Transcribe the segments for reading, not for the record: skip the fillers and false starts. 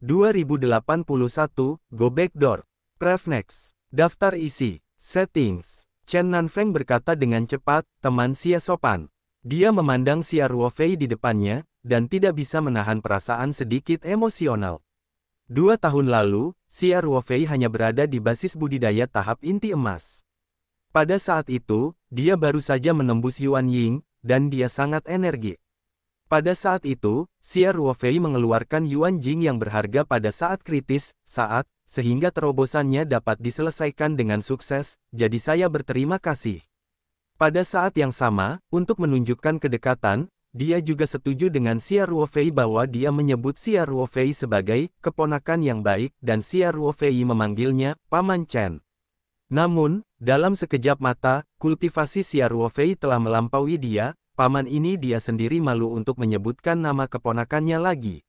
2081, Go Backdoor. Preferences. Daftar isi. Settings. Chen Nanfeng berkata dengan cepat, teman Xia sopan. Dia memandang Xia Ruofei di depannya, dan tidak bisa menahan perasaan sedikit emosional. 2 tahun lalu, Xia Ruofei hanya berada di basis budidaya tahap inti emas. Pada saat itu, dia baru saja menembus Yuan Ying, dan dia sangat energik. Pada saat itu, Xia Ruofei mengeluarkan Yuan Jing yang berharga pada saat kritis, sehingga terobosannya dapat diselesaikan dengan sukses, jadi saya berterima kasih. Pada saat yang sama, untuk menunjukkan kedekatan, dia juga setuju dengan Xia Ruofei bahwa dia menyebut Xia Ruofei sebagai keponakan yang baik dan Xia Ruofei memanggilnya Paman Chen. Namun, dalam sekejap mata, kultivasi Xia Ruofei telah melampaui dia. Paman ini dia sendiri malu untuk menyebutkan nama keponakannya lagi.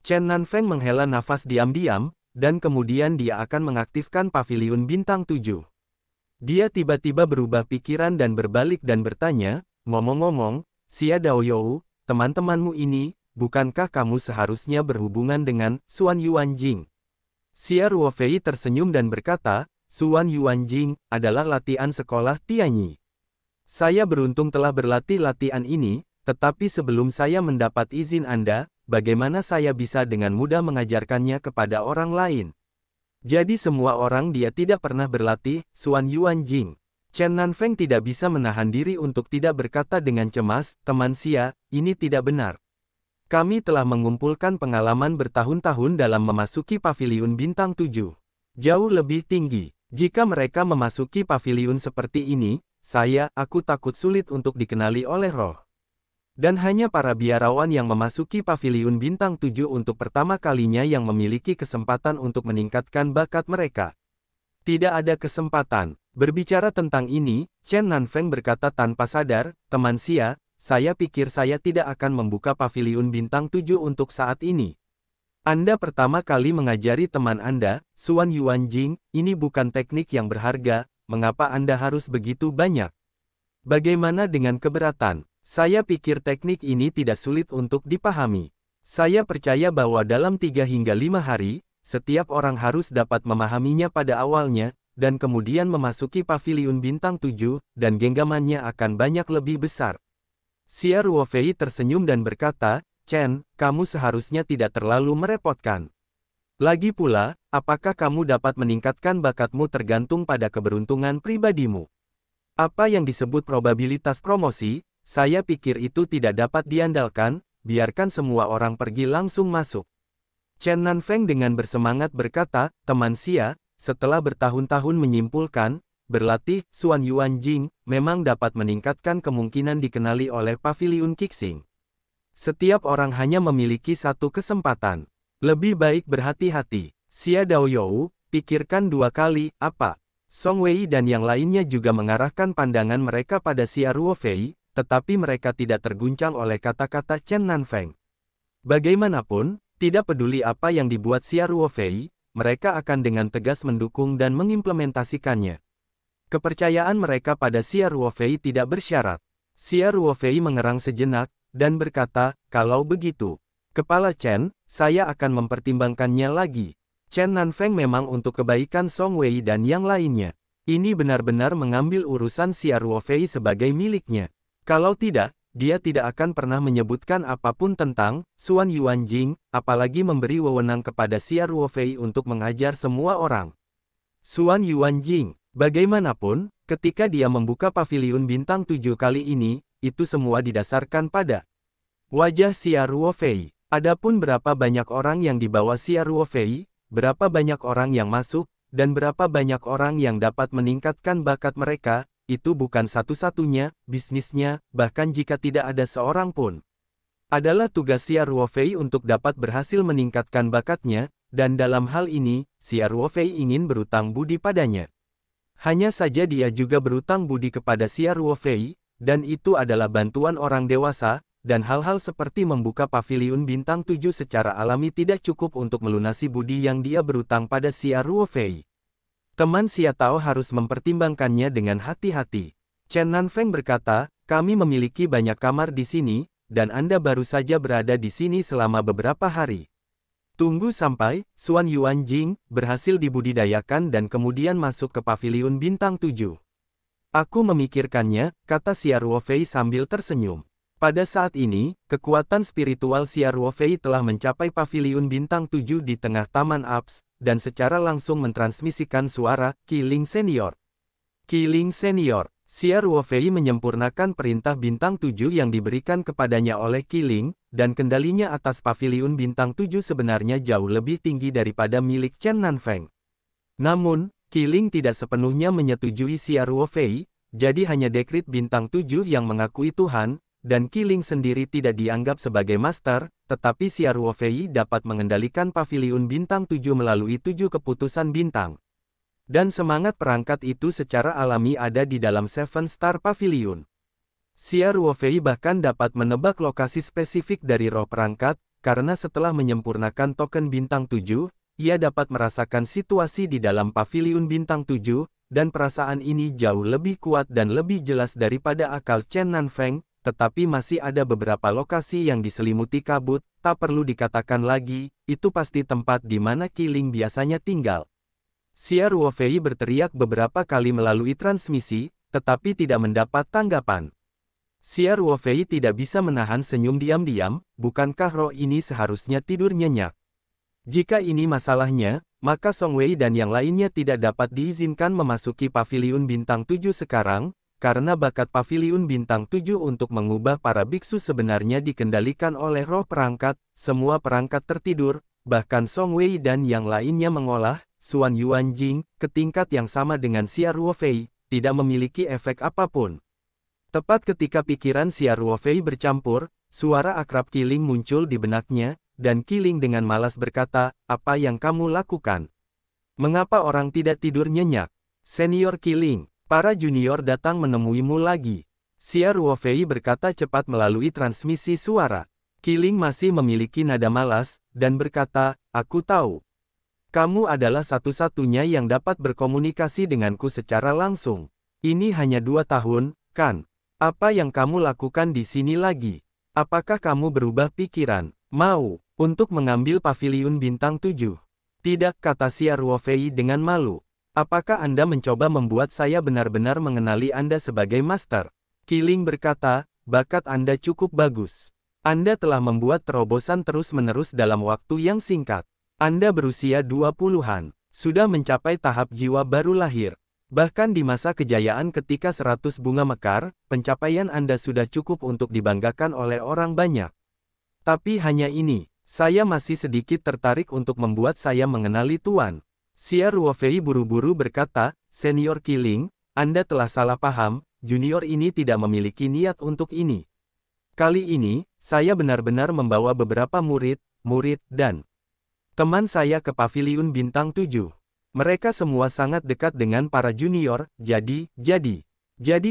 Chen Nanfeng menghela nafas diam-diam, dan kemudian dia akan mengaktifkan Paviliun Bintang 7. Dia tiba-tiba berubah pikiran dan berbalik dan bertanya, ngomong-ngomong, Xia Daoyou, teman-temanmu ini, bukankah kamu seharusnya berhubungan dengan Xuan Yuanjing? Xia Ruofei tersenyum dan berkata, Xuan Yuanjing adalah latihan sekolah Tianyi. Saya beruntung telah berlatih latihan ini, tetapi sebelum saya mendapat izin Anda, bagaimana saya bisa dengan mudah mengajarkannya kepada orang lain? Jadi semua orang dia tidak pernah berlatih, Xuan Yuanjing. Chen Nanfeng tidak bisa menahan diri untuk tidak berkata dengan cemas, teman Xia, ini tidak benar. Kami telah mengumpulkan pengalaman bertahun-tahun dalam memasuki Paviliun Bintang 7. Jauh lebih tinggi. Jika mereka memasuki paviliun seperti ini, aku takut sulit untuk dikenali oleh roh. Dan hanya para biarawan yang memasuki Paviliun Bintang 7 untuk pertama kalinya yang memiliki kesempatan untuk meningkatkan bakat mereka. Tidak ada kesempatan. Berbicara tentang ini, Chen Nanfeng berkata tanpa sadar, teman Xia, saya pikir saya tidak akan membuka Paviliun Bintang 7 untuk saat ini. Anda pertama kali mengajari teman Anda, Xuan Yuanjing, ini bukan teknik yang berharga. Mengapa Anda harus begitu banyak? Bagaimana dengan keberatan? Saya pikir teknik ini tidak sulit untuk dipahami. Saya percaya bahwa dalam 3 hingga 5 hari, setiap orang harus dapat memahaminya pada awalnya, dan kemudian memasuki Paviliun Bintang 7, dan genggamannya akan banyak lebih besar. Xia Ruofei tersenyum dan berkata, Chen, kamu seharusnya tidak terlalu merepotkan. Lagi pula, apakah kamu dapat meningkatkan bakatmu tergantung pada keberuntungan pribadimu? Apa yang disebut probabilitas promosi, saya pikir itu tidak dapat diandalkan, biarkan semua orang pergi langsung masuk. Chen Nanfeng dengan bersemangat berkata, teman Xia, setelah bertahun-tahun menyimpulkan, berlatih, Xuan Yuanjing, memang dapat meningkatkan kemungkinan dikenali oleh Paviliun Qixing. Setiap orang hanya memiliki satu kesempatan. Lebih baik berhati-hati. Xia Daoyou, pikirkan 2 kali, apa? Song Wei dan yang lainnya juga mengarahkan pandangan mereka pada Xia Ruofei, tetapi mereka tidak terguncang oleh kata-kata Chen Nanfeng. Bagaimanapun, tidak peduli apa yang dibuat Xia Ruofei, mereka akan dengan tegas mendukung dan mengimplementasikannya. Kepercayaan mereka pada Xia Ruofei tidak bersyarat. Xia Ruofei mengerang sejenak, dan berkata, kalau begitu, Kepala Chen, saya akan mempertimbangkannya lagi. Chen Nanfeng memang untuk kebaikan Song Wei dan yang lainnya. Ini benar-benar mengambil urusan Xia Ruofei sebagai miliknya. Kalau tidak, dia tidak akan pernah menyebutkan apapun tentang Xuan Yuanjing, apalagi memberi wewenang kepada Xia Ruofei untuk mengajar semua orang. Xuan Yuanjing, bagaimanapun, ketika dia membuka Paviliun Bintang 7 kali ini, itu semua didasarkan pada wajah Xia Ruofei. Adapun berapa banyak orang yang dibawa Xia Ruofei, berapa banyak orang yang masuk, dan berapa banyak orang yang dapat meningkatkan bakat mereka, itu bukan satu-satunya bisnisnya, bahkan jika tidak ada seorang pun. Adalah tugas Xia Ruofei untuk dapat berhasil meningkatkan bakatnya, dan dalam hal ini, Xia Ruofei ingin berutang budi padanya. Hanya saja dia juga berutang budi kepada Xia Ruofei, dan itu adalah bantuan orang dewasa, dan hal-hal seperti membuka Paviliun Bintang 7 secara alami tidak cukup untuk melunasi budi yang dia berutang pada Xia Ruofei. Teman Xia Tao harus mempertimbangkannya dengan hati-hati. Chen Nanfeng berkata, kami memiliki banyak kamar di sini, dan Anda baru saja berada di sini selama beberapa hari. Tunggu sampai Xuan Yuanjing berhasil dibudidayakan dan kemudian masuk ke paviliun bintang 7. Aku memikirkannya, kata Xia Ruofei sambil tersenyum. Pada saat ini, kekuatan spiritual Xia Ruofei telah mencapai paviliun bintang 7 di tengah Taman Apes, dan secara langsung mentransmisikan suara Qilin Senior. Qilin Senior. Xia Ruofei menyempurnakan perintah bintang 7 yang diberikan kepadanya oleh Qilin, dan kendalinya atas paviliun bintang 7 sebenarnya jauh lebih tinggi daripada milik Chen Nanfeng. Namun, Qilin tidak sepenuhnya menyetujui Xia Ruofei, jadi hanya dekrit bintang 7 yang mengakui Tuhan, dan Qilin sendiri tidak dianggap sebagai master, tetapi Xia Ruofei dapat mengendalikan paviliun bintang 7 melalui 7 keputusan bintang. Dan semangat perangkat itu secara alami ada di dalam Seven Star Pavilion. Xia Ruofei bahkan dapat menebak lokasi spesifik dari roh perangkat, karena setelah menyempurnakan token bintang 7, ia dapat merasakan situasi di dalam paviliun bintang 7, dan perasaan ini jauh lebih kuat dan lebih jelas daripada akal Chen Nanfeng, tetapi masih ada beberapa lokasi yang diselimuti kabut, tak perlu dikatakan lagi, itu pasti tempat di mana Qilin biasanya tinggal. Xia Ruofei berteriak beberapa kali melalui transmisi, tetapi tidak mendapat tanggapan. Xia Ruofei tidak bisa menahan senyum diam-diam, bukankah roh ini seharusnya tidur nyenyak? Jika ini masalahnya, maka Song Wei dan yang lainnya tidak dapat diizinkan memasuki paviliun bintang 7 sekarang, karena bakat paviliun bintang 7 untuk mengubah para biksu sebenarnya dikendalikan oleh roh perangkat, semua perangkat tertidur, bahkan Song Wei dan yang lainnya mengolah Xuan Yuanjing, ke tingkat yang sama dengan Xia Ruofei, tidak memiliki efek apapun. Tepat ketika pikiran Xia Ruofei bercampur, suara akrab Qilin muncul di benaknya, dan Qilin dengan malas berkata, apa yang kamu lakukan? Mengapa orang tidak tidur nyenyak? Senior Qilin, para junior datang menemuimu lagi. Xia Ruofei berkata cepat melalui transmisi suara. Qilin masih memiliki nada malas, dan berkata, aku tahu. Kamu adalah satu-satunya yang dapat berkomunikasi denganku secara langsung. Ini hanya 2 tahun, kan? Apa yang kamu lakukan di sini lagi? Apakah kamu berubah pikiran, mau, untuk mengambil paviliun bintang 7? Tidak, kata Xia Ruofei dengan malu. Apakah Anda mencoba membuat saya benar-benar mengenali Anda sebagai master? Qilin berkata, bakat Anda cukup bagus. Anda telah membuat terobosan terus-menerus dalam waktu yang singkat. Anda berusia 20-an, sudah mencapai tahap jiwa baru lahir. Bahkan di masa kejayaan ketika 100 bunga mekar, pencapaian Anda sudah cukup untuk dibanggakan oleh orang banyak. Tapi hanya ini, saya masih sedikit tertarik untuk membuat saya mengenali Tuan. Xia Ruofei buru-buru berkata, Senior Qilin, Anda telah salah paham, junior ini tidak memiliki niat untuk ini. Kali ini, saya benar-benar membawa beberapa murid, dan teman saya ke paviliun bintang 7. Mereka semua sangat dekat dengan para junior, jadi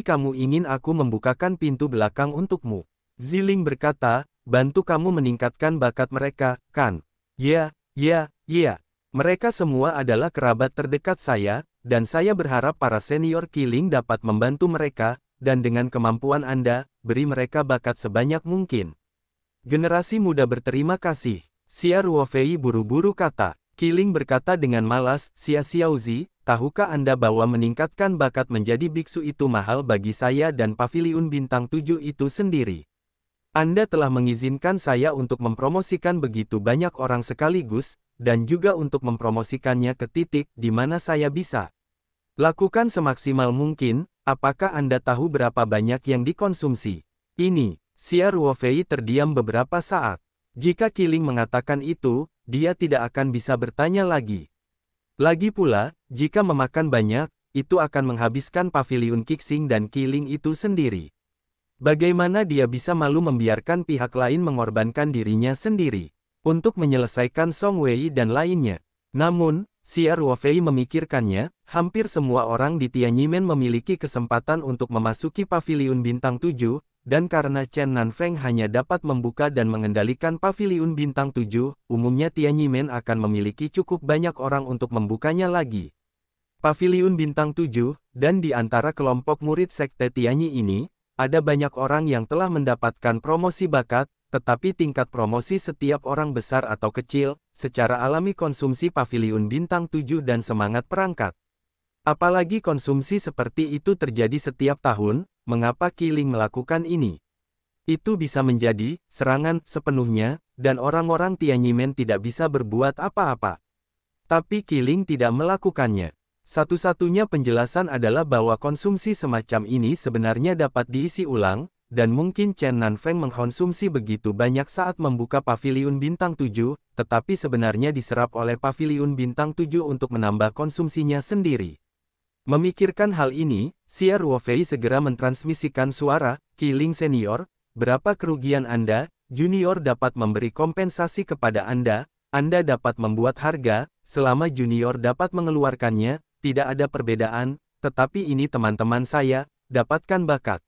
kamu ingin aku membukakan pintu belakang untukmu. Ziling berkata, bantu kamu meningkatkan bakat mereka, kan? Ya. Mereka semua adalah kerabat terdekat saya, dan saya berharap para senior Qilin dapat membantu mereka, dan dengan kemampuan Anda, beri mereka bakat sebanyak mungkin. Generasi muda berterima kasih. Xia Ruofei buru-buru kata. Qilin berkata dengan malas, Xia Xiaozi, tahukah Anda bahwa meningkatkan bakat menjadi biksu itu mahal bagi saya dan paviliun bintang 7 itu sendiri? Anda telah mengizinkan saya untuk mempromosikan begitu banyak orang sekaligus, dan juga untuk mempromosikannya ke titik di mana saya bisa. Lakukan semaksimal mungkin, apakah Anda tahu berapa banyak yang dikonsumsi? Ini, Xia Ruofei terdiam beberapa saat. Jika Qilin mengatakan itu, dia tidak akan bisa bertanya lagi. Lagi pula, jika memakan banyak, itu akan menghabiskan paviliun Qixing dan Qilin itu sendiri. Bagaimana dia bisa malu membiarkan pihak lain mengorbankan dirinya sendiri untuk menyelesaikan Song Wei dan lainnya? Namun, Xia Ruofei memikirkannya, hampir semua orang di Tianyimen memiliki kesempatan untuk memasuki paviliun bintang 7, dan karena Chen Nanfeng hanya dapat membuka dan mengendalikan paviliun bintang 7, umumnya Tianyimen akan memiliki cukup banyak orang untuk membukanya lagi. Paviliun bintang 7, dan di antara kelompok murid sekte Tianyi ini, ada banyak orang yang telah mendapatkan promosi bakat, tetapi tingkat promosi setiap orang besar atau kecil, secara alami konsumsi paviliun bintang 7 dan semangat perangkat. Apalagi konsumsi seperti itu terjadi setiap tahun, mengapa Qilin melakukan ini? Itu bisa menjadi serangan sepenuhnya, dan orang-orang Tianyimen tidak bisa berbuat apa-apa. Tapi Qilin tidak melakukannya. Satu-satunya penjelasan adalah bahwa konsumsi semacam ini sebenarnya dapat diisi ulang, dan mungkin Chen Nanfeng mengkonsumsi begitu banyak saat membuka paviliun bintang 7, tetapi sebenarnya diserap oleh paviliun bintang 7 untuk menambah konsumsinya sendiri. Memikirkan hal ini, Xia Ruofei segera mentransmisikan suara, Qilin Senior, berapa kerugian Anda, Junior dapat memberi kompensasi kepada Anda dapat membuat harga, selama Junior dapat mengeluarkannya, tidak ada perbedaan, tetapi ini teman-teman saya, dapatkan bakat.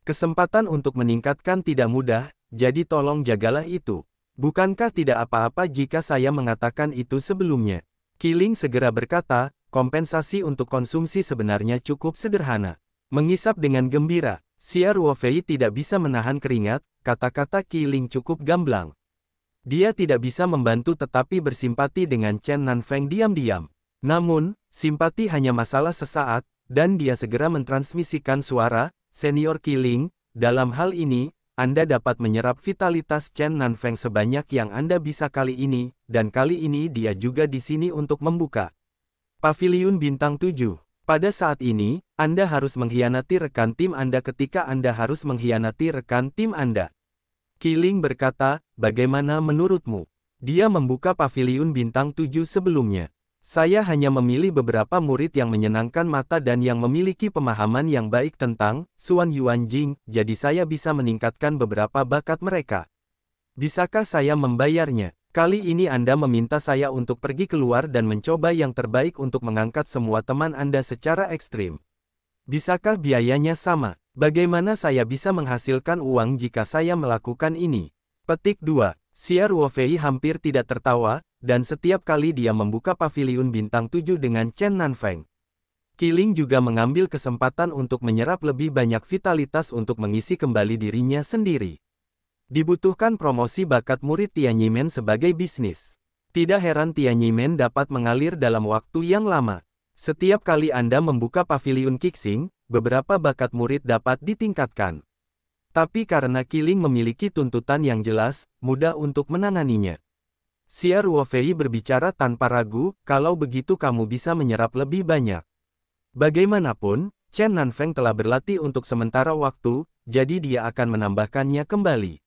Kesempatan untuk meningkatkan tidak mudah, jadi tolong jagalah itu. Bukankah tidak apa-apa jika saya mengatakan itu sebelumnya? Qilin segera berkata, kompensasi untuk konsumsi sebenarnya cukup sederhana. Mengisap dengan gembira, Xia Ruofei tidak bisa menahan keringat, kata-kata Qilin cukup gamblang. Dia tidak bisa membantu tetapi bersimpati dengan Chen Nanfeng diam-diam. Namun, simpati hanya masalah sesaat, dan dia segera mentransmisikan suara, Senior Qilin, dalam hal ini, Anda dapat menyerap vitalitas Chen Nanfeng sebanyak yang Anda bisa kali ini, dan kali ini dia juga di sini untuk membuka paviliun bintang 7. Pada saat ini, Anda harus mengkhianati rekan tim Anda ketika Anda harus mengkhianati rekan tim Anda. Qilin berkata, bagaimana menurutmu? Dia membuka paviliun bintang 7 sebelumnya. Saya hanya memilih beberapa murid yang menyenangkan mata dan yang memiliki pemahaman yang baik tentang Xuan Yuanjing, jadi saya bisa meningkatkan beberapa bakat mereka. Bisakah saya membayarnya? Kali ini Anda meminta saya untuk pergi keluar dan mencoba yang terbaik untuk mengangkat semua teman Anda secara ekstrim. Bisakah biayanya sama? Bagaimana saya bisa menghasilkan uang jika saya melakukan ini? Petik 2. Xia Ruofei hampir tidak tertawa, dan setiap kali dia membuka paviliun bintang 7 dengan Chen Nanfeng, Qilin juga mengambil kesempatan untuk menyerap lebih banyak vitalitas untuk mengisi kembali dirinya sendiri. Dibutuhkan promosi bakat murid Tianyimen sebagai bisnis. Tidak heran Tianyimen dapat mengalir dalam waktu yang lama. Setiap kali Anda membuka paviliun Qixing, beberapa bakat murid dapat ditingkatkan. Tapi karena Qilin memiliki tuntutan yang jelas, mudah untuk menanganinya. Xia Ruofei berbicara tanpa ragu, kalau begitu kamu bisa menyerap lebih banyak. Bagaimanapun, Chen Nanfeng telah berlatih untuk sementara waktu, jadi dia akan menambahkannya kembali.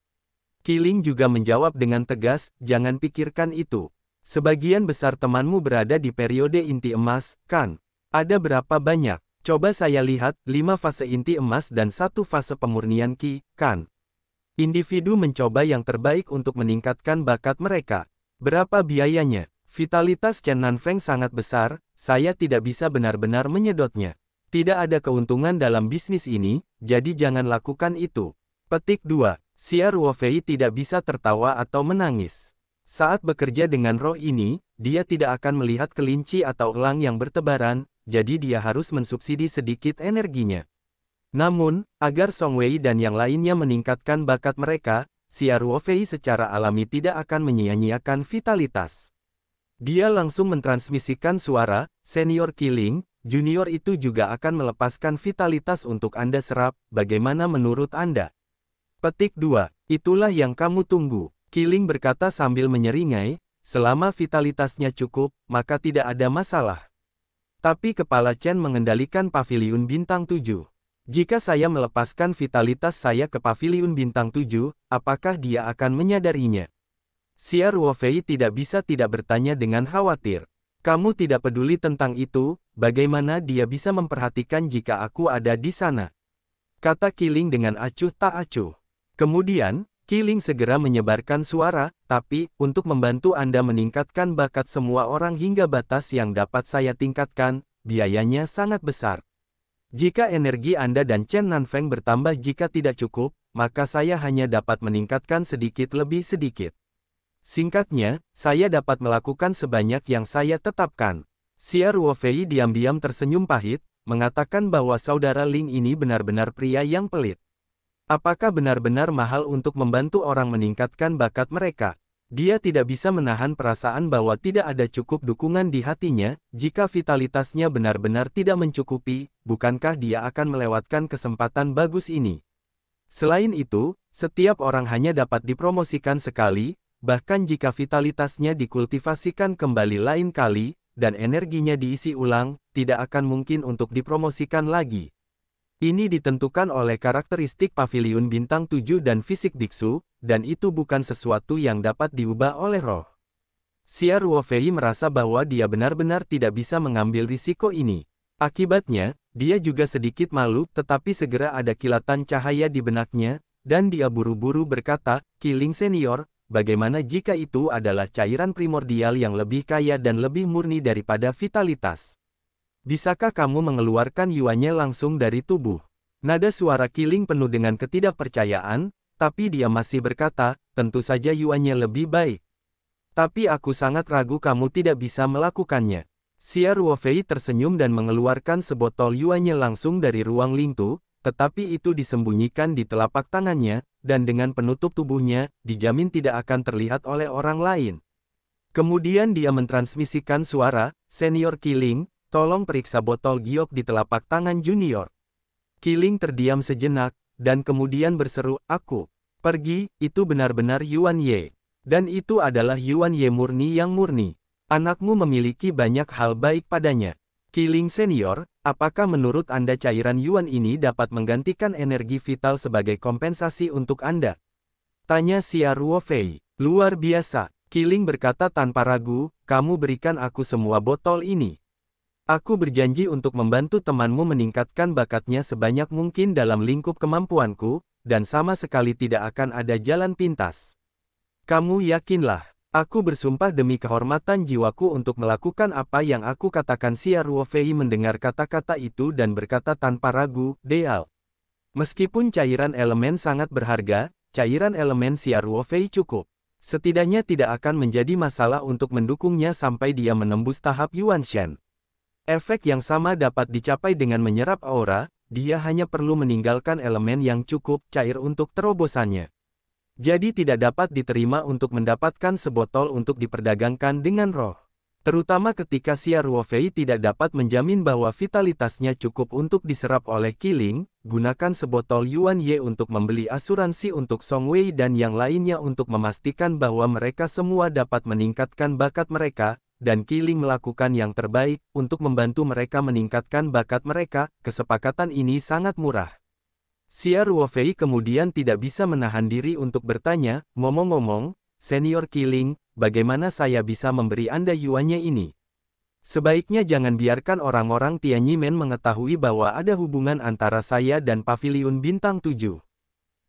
Qilin juga menjawab dengan tegas, jangan pikirkan itu. Sebagian besar temanmu berada di periode inti emas, kan? Ada berapa banyak? Coba saya lihat, 5 fase inti emas dan 1 fase pemurnian Qi, kan? Individu mencoba yang terbaik untuk meningkatkan bakat mereka. Berapa biayanya? Vitalitas Chen Nanfeng sangat besar, saya tidak bisa benar-benar menyedotnya. Tidak ada keuntungan dalam bisnis ini, jadi jangan lakukan itu. Petik 2. Xia Ruofei tidak bisa tertawa atau menangis. Saat bekerja dengan roh ini, dia tidak akan melihat kelinci atau elang yang bertebaran, jadi dia harus mensubsidi sedikit energinya. Namun, agar Song Wei dan yang lainnya meningkatkan bakat mereka, Xia Ruofei secara alami tidak akan menyia-nyiakan vitalitas. Dia langsung mentransmisikan suara, Senior Qilin, Junior itu juga akan melepaskan vitalitas untuk Anda serap, bagaimana menurut Anda? Petik 2. Itulah yang kamu tunggu. Qilin berkata sambil menyeringai, selama vitalitasnya cukup, maka tidak ada masalah. Tapi kepala Chen mengendalikan paviliun bintang 7. Jika saya melepaskan vitalitas saya ke paviliun bintang 7, apakah dia akan menyadarinya? Xia Ruofei tidak bisa tidak bertanya dengan khawatir. Kamu tidak peduli tentang itu, bagaimana dia bisa memperhatikan jika aku ada di sana? Kata Qilin dengan acuh tak acuh. Kemudian, Qilin segera menyebarkan suara, tapi, untuk membantu Anda meningkatkan bakat semua orang hingga batas yang dapat saya tingkatkan, biayanya sangat besar. Jika energi Anda dan Chen Nanfeng bertambah jika tidak cukup, maka saya hanya dapat meningkatkan sedikit lebih sedikit. Singkatnya, saya dapat melakukan sebanyak yang saya tetapkan. Xia Ruofei diam-diam tersenyum pahit, mengatakan bahwa saudara Ling ini benar-benar pria yang pelit. Apakah benar-benar mahal untuk membantu orang meningkatkan bakat mereka? Dia tidak bisa menahan perasaan bahwa tidak ada cukup dukungan di hatinya. Jika vitalitasnya benar-benar tidak mencukupi, bukankah dia akan melewatkan kesempatan bagus ini? Selain itu, setiap orang hanya dapat dipromosikan sekali, bahkan jika vitalitasnya dikultivasikan kembali lain kali, dan energinya diisi ulang, tidak akan mungkin untuk dipromosikan lagi. Ini ditentukan oleh karakteristik paviliun bintang 7 dan fisik biksu, dan itu bukan sesuatu yang dapat diubah oleh roh. Xia Ruofei merasa bahwa dia benar-benar tidak bisa mengambil risiko ini. Akibatnya, dia juga sedikit malu, tetapi segera ada kilatan cahaya di benaknya, dan dia buru-buru berkata, "Qiling senior, bagaimana jika itu adalah cairan primordial yang lebih kaya dan lebih murni daripada vitalitas? Bisakah kamu mengeluarkan yuannya langsung dari tubuh?" Nada suara Qiling penuh dengan ketidakpercayaan, tapi dia masih berkata, "Tentu saja yuannya lebih baik. Tapi aku sangat ragu kamu tidak bisa melakukannya." Xia Ruofei tersenyum dan mengeluarkan sebotol yuannya langsung dari ruang lintu, tetapi itu disembunyikan di telapak tangannya, dan dengan penutup tubuhnya, dijamin tidak akan terlihat oleh orang lain. Kemudian dia mentransmisikan suara, "Senior Qiling, tolong periksa botol giok di telapak tangan junior." Qiling terdiam sejenak, dan kemudian berseru, "Aku pergi, itu benar-benar Yuan Ye. Dan itu adalah Yuan Ye murni yang murni. Anakmu memiliki banyak hal baik padanya. Qiling senior, apakah menurut Anda cairan Yuan ini dapat menggantikan energi vital sebagai kompensasi untuk Anda?" tanya Xia Ruofei. "Luar biasa," Qiling berkata tanpa ragu, "kamu berikan aku semua botol ini. Aku berjanji untuk membantu temanmu meningkatkan bakatnya sebanyak mungkin dalam lingkup kemampuanku, dan sama sekali tidak akan ada jalan pintas. Kamu yakinlah?" "Aku bersumpah demi kehormatan jiwaku untuk melakukan apa yang aku katakan." Xia Ruofei mendengar kata-kata itu dan berkata tanpa ragu, "Deal." Meskipun cairan elemen sangat berharga, cairan elemen Xia Ruofei cukup. Setidaknya tidak akan menjadi masalah untuk mendukungnya sampai dia menembus tahap Yuanshan. Efek yang sama dapat dicapai dengan menyerap aura, dia hanya perlu meninggalkan elemen yang cukup cair untuk terobosannya. Jadi tidak dapat diterima untuk mendapatkan sebotol untuk diperdagangkan dengan roh. Terutama ketika Xia Ruofei tidak dapat menjamin bahwa vitalitasnya cukup untuk diserap oleh Qiling, gunakan sebotol Yuan Ye untuk membeli asuransi untuk Song Wei dan yang lainnya untuk memastikan bahwa mereka semua dapat meningkatkan bakat mereka, dan Qiling melakukan yang terbaik untuk membantu mereka meningkatkan bakat mereka. Kesepakatan ini sangat murah. Xia Ruofei kemudian tidak bisa menahan diri untuk bertanya, "Ngomong-ngomong, Senior Qiling, bagaimana saya bisa memberi Anda yuannya ini? Sebaiknya jangan biarkan orang-orang Tianyimen mengetahui bahwa ada hubungan antara saya dan Paviliun Bintang 7.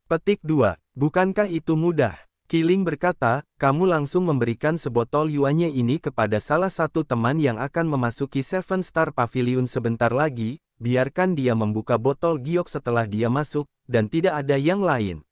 Petik 2. Bukankah itu mudah? Qiling berkata, "Kamu langsung memberikan sebotol yuannya ini kepada salah satu teman yang akan memasuki Seven Star Pavilion sebentar lagi. Biarkan dia membuka botol giok setelah dia masuk, dan tidak ada yang lain."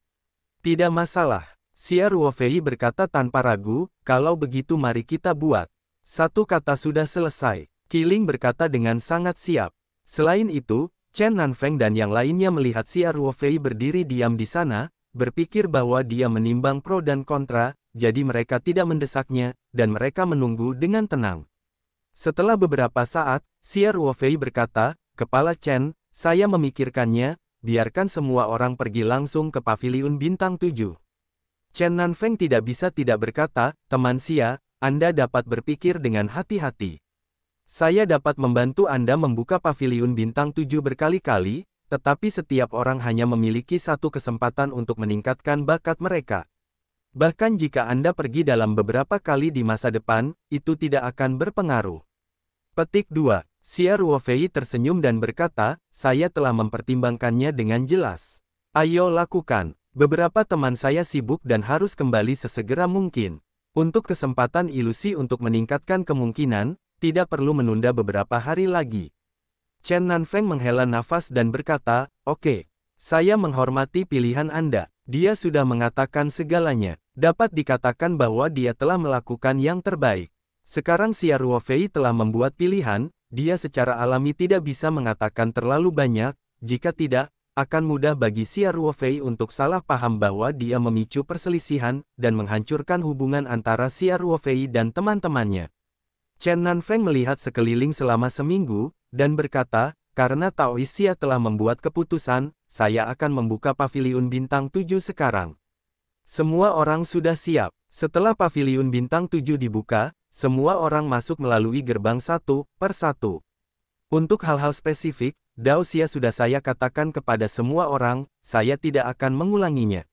"Tidak masalah," Xia Ruofei berkata tanpa ragu, "kalau begitu mari kita buat." Satu kata sudah selesai. Qiling berkata dengan sangat siap. Selain itu, Chen Nanfeng dan yang lainnya melihat Xia Ruofei berdiri diam di sana, berpikir bahwa dia menimbang pro dan kontra, jadi mereka tidak mendesaknya, dan mereka menunggu dengan tenang. Setelah beberapa saat, Xia Ruofei berkata, "Kepala Chen, saya memikirkannya, biarkan semua orang pergi langsung ke Paviliun Bintang 7. Chen Nanfeng tidak bisa tidak berkata, "Teman Xia, Anda dapat berpikir dengan hati-hati. Saya dapat membantu Anda membuka Paviliun Bintang 7 berkali-kali, tetapi setiap orang hanya memiliki satu kesempatan untuk meningkatkan bakat mereka. Bahkan jika Anda pergi dalam beberapa kali di masa depan, itu tidak akan berpengaruh." Petik 2. Xia Ruofei tersenyum dan berkata, "Saya telah mempertimbangkannya dengan jelas. Ayo lakukan. Beberapa teman saya sibuk dan harus kembali sesegera mungkin. Untuk kesempatan ilusi untuk meningkatkan kemungkinan, tidak perlu menunda beberapa hari lagi." Chen Nanfeng menghela nafas dan berkata, "Oke. Saya menghormati pilihan Anda." Dia sudah mengatakan segalanya. Dapat dikatakan bahwa dia telah melakukan yang terbaik. Sekarang Xia Ruofei telah membuat pilihan, dia secara alami tidak bisa mengatakan terlalu banyak, jika tidak, akan mudah bagi Xia Ruofei untuk salah paham bahwa dia memicu perselisihan dan menghancurkan hubungan antara Xia Ruofei dan teman-temannya. Chen Nanfeng melihat sekeliling selama seminggu, dan berkata, karena Taois Xia telah membuat keputusan, saya akan membuka Paviliun Bintang 7 sekarang. Semua orang sudah siap. Setelah Paviliun Bintang 7 dibuka, semua orang masuk melalui gerbang satu per satu. Untuk hal-hal spesifik, Dao Xia sudah saya katakan kepada semua orang, saya tidak akan mengulanginya.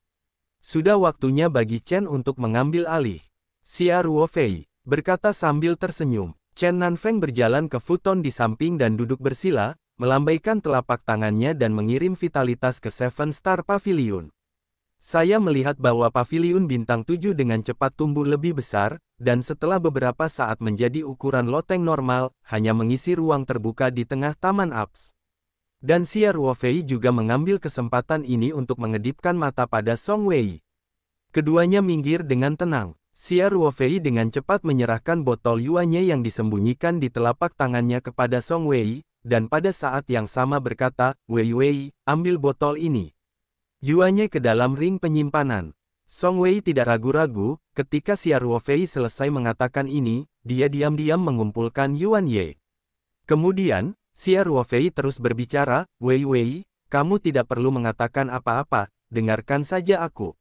Sudah waktunya bagi Chen untuk mengambil alih. Xia Ruofei berkata sambil tersenyum. Chen Nanfeng berjalan ke futon di samping dan duduk bersila, melambaikan telapak tangannya dan mengirim vitalitas ke Seven Star Pavilion. Saya melihat bahwa Paviliun Bintang 7 dengan cepat tumbuh lebih besar, dan setelah beberapa saat menjadi ukuran loteng normal, hanya mengisi ruang terbuka di tengah Taman Apps. Dan Xia Ruofei juga mengambil kesempatan ini untuk mengedipkan mata pada Song Wei. Keduanya minggir dengan tenang. Xia Ruofei dengan cepat menyerahkan botol yuannya yang disembunyikan di telapak tangannya kepada Song Wei, dan pada saat yang sama berkata, Wei Wei, ambil botol ini. Yuannya ke dalam ring penyimpanan. Song Wei tidak ragu-ragu, ketika Xia Ruofei selesai mengatakan ini, dia diam-diam mengumpulkan yuan Ye. Kemudian, Xia Ruofei terus berbicara, Wei Wei, kamu tidak perlu mengatakan apa-apa, dengarkan saja aku.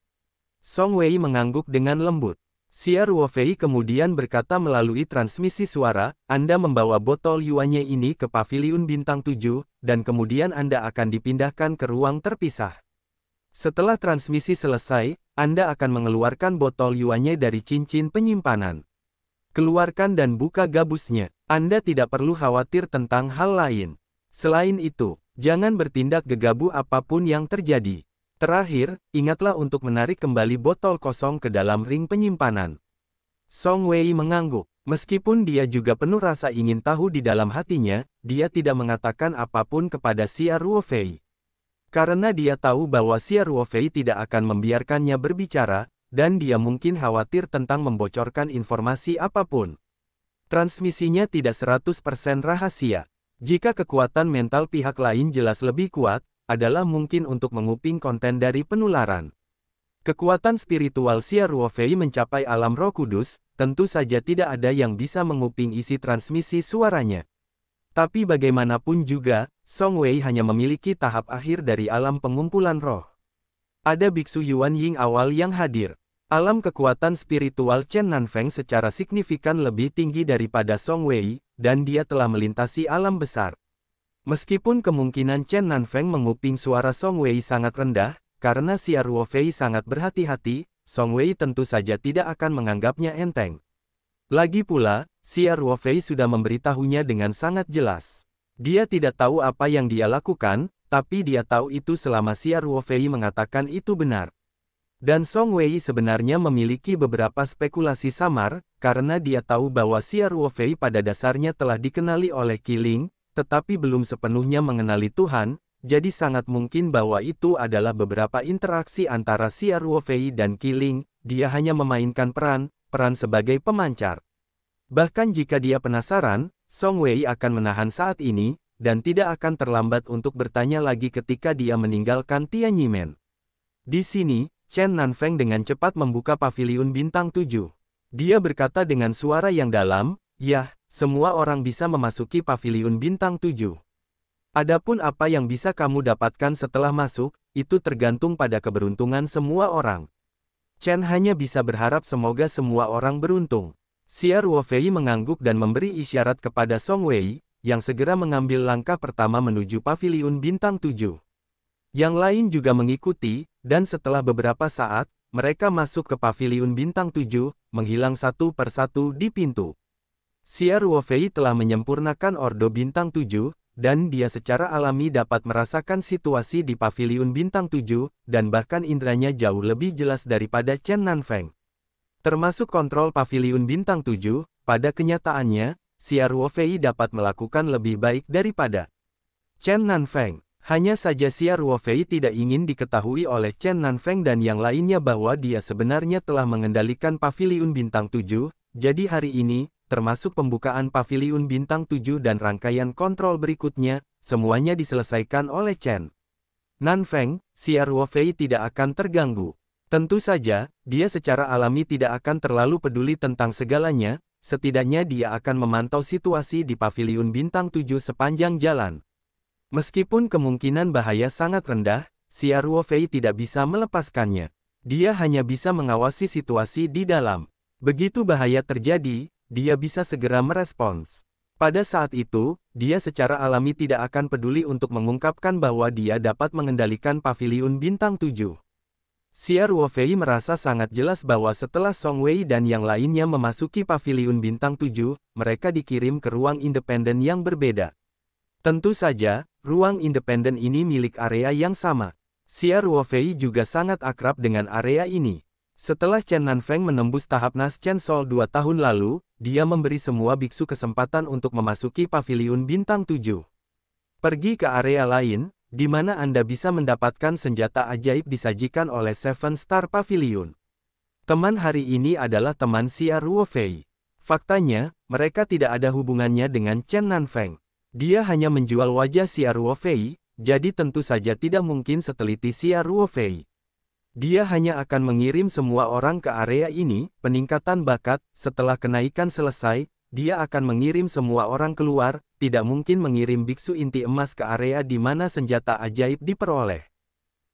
Song Wei mengangguk dengan lembut. Xia Ruofei kemudian berkata melalui transmisi suara, Anda membawa botol yuannya ini ke Paviliun Bintang 7, dan kemudian Anda akan dipindahkan ke ruang terpisah. Setelah transmisi selesai, Anda akan mengeluarkan botol yuannya dari cincin penyimpanan. Keluarkan dan buka gabusnya. Anda tidak perlu khawatir tentang hal lain. Selain itu, jangan bertindak gegabah apapun yang terjadi. Terakhir, ingatlah untuk menarik kembali botol kosong ke dalam ring penyimpanan. Song Wei mengangguk. Meskipun dia juga penuh rasa ingin tahu di dalam hatinya, dia tidak mengatakan apapun kepada Xia Ruofei. Karena dia tahu bahwa Xia Ruofei tidak akan membiarkannya berbicara, dan dia mungkin khawatir tentang membocorkan informasi apapun. Transmisinya tidak 100% rahasia. Jika kekuatan mental pihak lain jelas lebih kuat, adalah mungkin untuk menguping konten dari penularan. Kekuatan spiritual Xia Ruofei mencapai alam Roh Kudus, tentu saja tidak ada yang bisa menguping isi transmisi suaranya. Tapi bagaimanapun juga, Song Wei hanya memiliki tahap akhir dari alam pengumpulan roh. Ada Biksu Yuan Ying awal yang hadir. Alam kekuatan spiritual Chen Nanfeng secara signifikan lebih tinggi daripada Song Wei, dan dia telah melintasi alam besar. Meskipun kemungkinan Chen Nanfeng menguping suara Song Wei sangat rendah, karena Xia Ruofei sangat berhati-hati, Song Wei tentu saja tidak akan menganggapnya enteng. Lagi pula, Xia Ruofei sudah memberitahunya dengan sangat jelas. Dia tidak tahu apa yang dia lakukan, tapi dia tahu itu selama Xia Ruofei mengatakan itu benar. Dan Song Wei sebenarnya memiliki beberapa spekulasi samar, karena dia tahu bahwa Xia Ruofei pada dasarnya telah dikenali oleh Qi Ling, tetapi belum sepenuhnya mengenali Tuhan, jadi sangat mungkin bahwa itu adalah beberapa interaksi antara Xia Ruofei dan Qi Ling, dia hanya memainkan peran sebagai pemancar. Bahkan jika dia penasaran, Song Wei akan menahan saat ini, dan tidak akan terlambat untuk bertanya lagi ketika dia meninggalkan Tianyimen. Di sini, Chen Nanfeng dengan cepat membuka Paviliun Bintang 7. Dia berkata dengan suara yang dalam, "Yah, semua orang bisa memasuki Paviliun Bintang 7. Adapun apa yang bisa kamu dapatkan setelah masuk, itu tergantung pada keberuntungan semua orang." Chen hanya bisa berharap semoga semua orang beruntung. Xia Ruofei mengangguk dan memberi isyarat kepada Song Wei, yang segera mengambil langkah pertama menuju Paviliun Bintang 7. Yang lain juga mengikuti, dan setelah beberapa saat, mereka masuk ke Paviliun Bintang 7, menghilang satu persatu di pintu. Xia Ruofei telah menyempurnakan Ordo Bintang 7, dan dia secara alami dapat merasakan situasi di Paviliun Bintang 7, dan bahkan indranya jauh lebih jelas daripada Chen Nanfeng. Termasuk kontrol Paviliun Bintang 7, pada kenyataannya, Xia Ruofei dapat melakukan lebih baik daripada Chen Nanfeng. Hanya saja Xia Ruofei tidak ingin diketahui oleh Chen Nanfeng dan yang lainnya bahwa dia sebenarnya telah mengendalikan Paviliun Bintang 7, jadi hari ini, termasuk pembukaan Paviliun Bintang 7 dan rangkaian kontrol berikutnya, semuanya diselesaikan oleh Chen. Nanfeng, Xia Ruofei tidak akan terganggu. Tentu saja, dia secara alami tidak akan terlalu peduli tentang segalanya, setidaknya dia akan memantau situasi di Paviliun Bintang 7 sepanjang jalan. Meskipun kemungkinan bahaya sangat rendah, Xia Ruofei tidak bisa melepaskannya. Dia hanya bisa mengawasi situasi di dalam. Begitu bahaya terjadi, dia bisa segera merespons. Pada saat itu, dia secara alami tidak akan peduli untuk mengungkapkan bahwa dia dapat mengendalikan Paviliun Bintang 7. Xia Ruofei merasa sangat jelas bahwa setelah Song Wei dan yang lainnya memasuki Paviliun Bintang 7, mereka dikirim ke ruang independen yang berbeda. Tentu saja, ruang independen ini milik area yang sama. Xia Ruofei juga sangat akrab dengan area ini. Setelah Chen Nanfeng menembus tahap Nas Chen Sol 2 tahun lalu, dia memberi semua biksu kesempatan untuk memasuki Paviliun Bintang 7. Pergi ke area lain, di mana Anda bisa mendapatkan senjata ajaib disajikan oleh Seven Star Pavilion. Teman hari ini adalah teman Xia Ruofei. Faktanya, mereka tidak ada hubungannya dengan Chen Nanfeng. Dia hanya menjual wajah Xia Ruofei, jadi tentu saja tidak mungkin seteliti Xia Ruofei. Dia hanya akan mengirim semua orang ke area ini, peningkatan bakat, setelah kenaikan selesai, dia akan mengirim semua orang keluar, tidak mungkin mengirim biksu inti emas ke area di mana senjata ajaib diperoleh.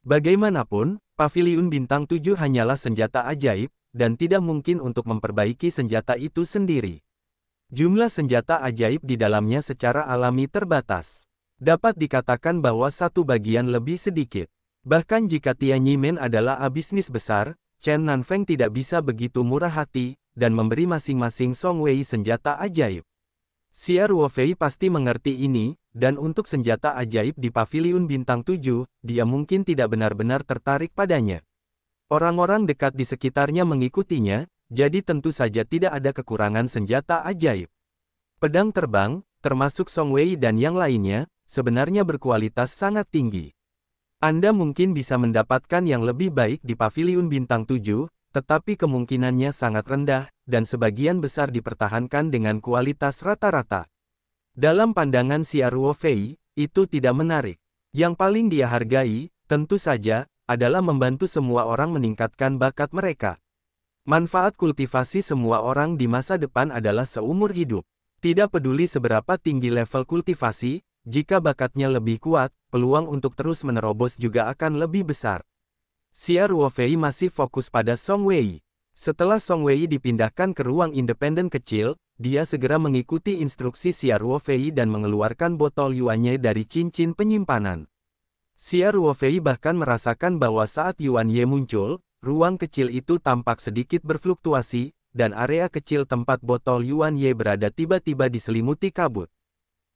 Bagaimanapun, Paviliun Bintang 7 hanyalah senjata ajaib, dan tidak mungkin untuk memperbaiki senjata itu sendiri. Jumlah senjata ajaib di dalamnya secara alami terbatas. Dapat dikatakan bahwa satu bagian lebih sedikit. Bahkan jika Tianyimen adalah bisnis besar, Chen Nanfeng tidak bisa begitu murah hati, dan memberi masing-masing Song Wei senjata ajaib. Xia Ruofei pasti mengerti ini, dan untuk senjata ajaib di Paviliun Bintang 7, dia mungkin tidak benar-benar tertarik padanya. Orang-orang dekat di sekitarnya mengikutinya, jadi tentu saja tidak ada kekurangan senjata ajaib. Pedang terbang, termasuk Song Wei dan yang lainnya, sebenarnya berkualitas sangat tinggi. Anda mungkin bisa mendapatkan yang lebih baik di Paviliun Bintang 7, tetapi kemungkinannya sangat rendah, dan sebagian besar dipertahankan dengan kualitas rata-rata. Dalam pandangan Xia Ruofei, itu tidak menarik. Yang paling dia hargai, tentu saja, adalah membantu semua orang meningkatkan bakat mereka. Manfaat kultivasi semua orang di masa depan adalah seumur hidup. Tidak peduli seberapa tinggi level kultivasi, jika bakatnya lebih kuat, peluang untuk terus menerobos juga akan lebih besar. Xia Ruofei masih fokus pada Song Wei. Setelah Song Wei dipindahkan ke ruang independen kecil, dia segera mengikuti instruksi Xia Ruofei dan mengeluarkan botol yuannya dari cincin penyimpanan. Xia Ruofei bahkan merasakan bahwa saat Yuan Ye muncul, ruang kecil itu tampak sedikit berfluktuasi, dan area kecil tempat botol Yuan Ye berada tiba-tiba diselimuti kabut.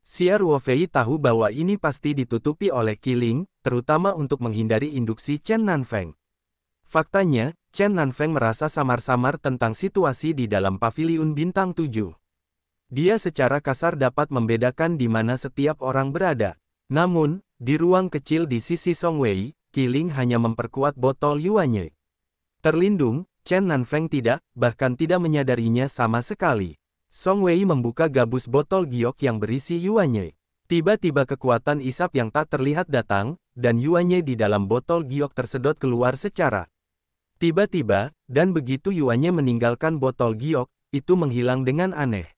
Xia Ruofei tahu bahwa ini pasti ditutupi oleh Qiling, terutama untuk menghindari induksi Chen Nanfeng. Faktanya, Chen Nanfeng merasa samar-samar tentang situasi di dalam Paviliun Bintang 7. Dia secara kasar dapat membedakan di mana setiap orang berada. Namun, di ruang kecil di sisi Song Wei, Qiling hanya memperkuat botol yuannya. Terlindung, Chen Nanfeng tidak, bahkan tidak menyadarinya sama sekali. Song Wei membuka gabus botol giok yang berisi yuannya. Tiba-tiba kekuatan isap yang tak terlihat datang, dan yuannya di dalam botol giok tersedot keluar secara tiba-tiba, dan begitu yuannya meninggalkan botol giok, itu menghilang dengan aneh.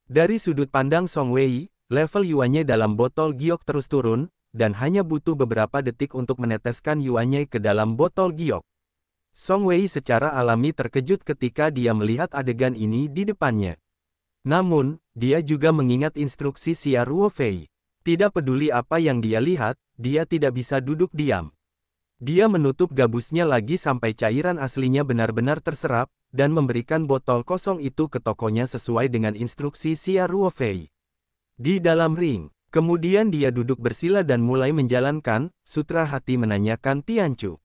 Dari sudut pandang Song Wei, level yuannya dalam botol giok terus turun, dan hanya butuh beberapa detik untuk meneteskan yuannya ke dalam botol giok. Song Wei secara alami terkejut ketika dia melihat adegan ini di depannya. Namun, dia juga mengingat instruksi Xia Ruofei. Tidak peduli apa yang dia lihat, dia tidak bisa duduk diam. Dia menutup gabusnya lagi sampai cairan aslinya benar-benar terserap, dan memberikan botol kosong itu ke tokonya sesuai dengan instruksi Xia Ruofei. Di dalam ring, kemudian dia duduk bersila dan mulai menjalankan, sutra hati menanyakan Tianchu.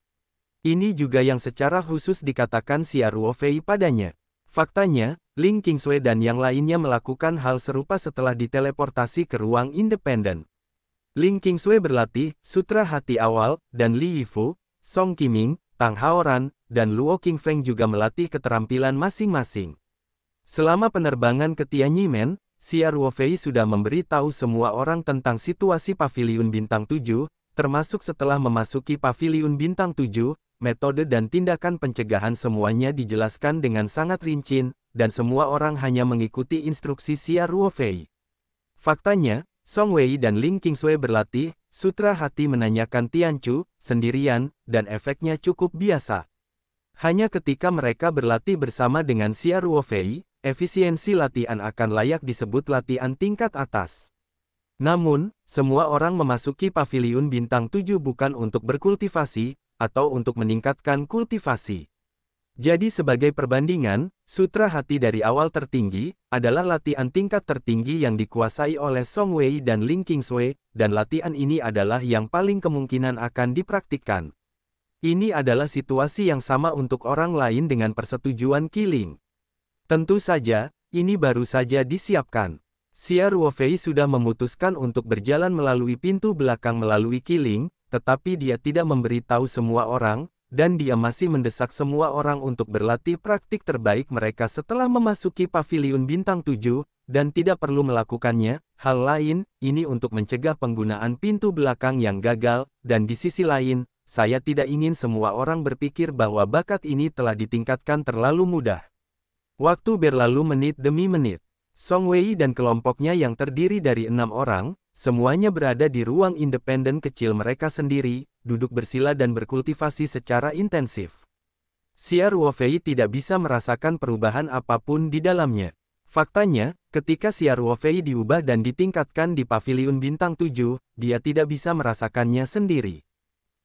Ini juga yang secara khusus dikatakan Xia Ruofei padanya. Faktanya, Ling Qingsui dan yang lainnya melakukan hal serupa setelah diteleportasi ke ruang independen. Ling Qingsui berlatih sutra hati awal, dan Li Yifu, Song Qiming, Tang Haoran, dan Luo Qingfeng juga melatih keterampilan masing-masing. Selama penerbangan ke Tianyimen, Xia Ruofei sudah memberi tahu semua orang tentang situasi Paviliun Bintang 7, termasuk setelah memasuki Paviliun Bintang 7, metode dan tindakan pencegahan semuanya dijelaskan dengan sangat rinci, dan semua orang hanya mengikuti instruksi Xia Ruofei. Faktanya, Song Wei dan Ling Qingsui berlatih, Sutra Hati menanyakan Tianchu, sendirian, dan efeknya cukup biasa. Hanya ketika mereka berlatih bersama dengan Xia Ruofei, efisiensi latihan akan layak disebut latihan tingkat atas. Namun, semua orang memasuki Paviliun Bintang 7 bukan untuk berkultivasi, atau untuk meningkatkan kultivasi. Jadi sebagai perbandingan, Sutra Hati dari awal tertinggi, adalah latihan tingkat tertinggi yang dikuasai oleh Song Wei dan Ling Qingsui, dan latihan ini adalah yang paling kemungkinan akan dipraktikkan. Ini adalah situasi yang sama untuk orang lain dengan persetujuan Qiling. Tentu saja, ini baru saja disiapkan. Xia Ruofei sudah memutuskan untuk berjalan melalui pintu belakang melalui Qiling, tetapi dia tidak memberitahu semua orang, dan dia masih mendesak semua orang untuk berlatih praktik terbaik mereka setelah memasuki Paviliun Bintang 7, dan tidak perlu melakukannya. Hal lain, ini untuk mencegah penggunaan pintu belakang yang gagal, dan di sisi lain, saya tidak ingin semua orang berpikir bahwa bakat ini telah ditingkatkan terlalu mudah. Waktu berlalu menit demi menit. Song Wei dan kelompoknya yang terdiri dari 6 orang, semuanya berada di ruang independen kecil mereka sendiri, duduk bersila dan berkultivasi secara intensif. Xia Ruofei tidak bisa merasakan perubahan apapun di dalamnya. Faktanya, ketika Xia Ruofei diubah dan ditingkatkan di Paviliun Bintang 7, dia tidak bisa merasakannya sendiri.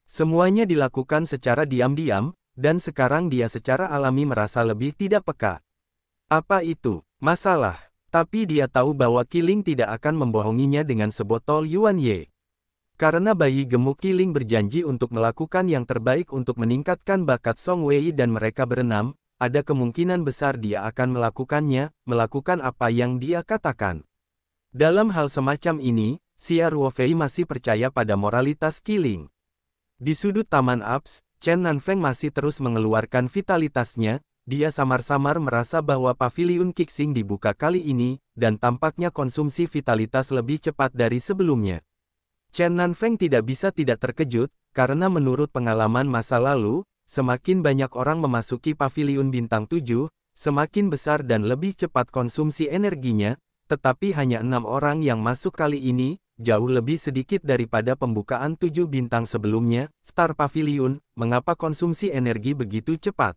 Semuanya dilakukan secara diam-diam, dan sekarang dia secara alami merasa lebih tidak peka. Apa itu masalah? Tapi dia tahu bahwa Qiling tidak akan membohonginya dengan sebotol Yuan Ye. Karena bayi gemuk Qiling berjanji untuk melakukan yang terbaik untuk meningkatkan bakat Song Wei dan mereka berenam, ada kemungkinan besar dia akan melakukan apa yang dia katakan. Dalam hal semacam ini, Xia Ruofei masih percaya pada moralitas Qiling. Di sudut Taman Apes, Chen Nanfeng masih terus mengeluarkan vitalitasnya. Dia samar-samar merasa bahwa Paviliun Qixing dibuka kali ini, dan tampaknya konsumsi vitalitas lebih cepat dari sebelumnya. Chen Nanfeng tidak bisa tidak terkejut, karena menurut pengalaman masa lalu, semakin banyak orang memasuki Paviliun Bintang 7, semakin besar dan lebih cepat konsumsi energinya, tetapi hanya 6 orang yang masuk kali ini, jauh lebih sedikit daripada pembukaan 7 bintang sebelumnya. Star Pavilion, mengapa konsumsi energi begitu cepat?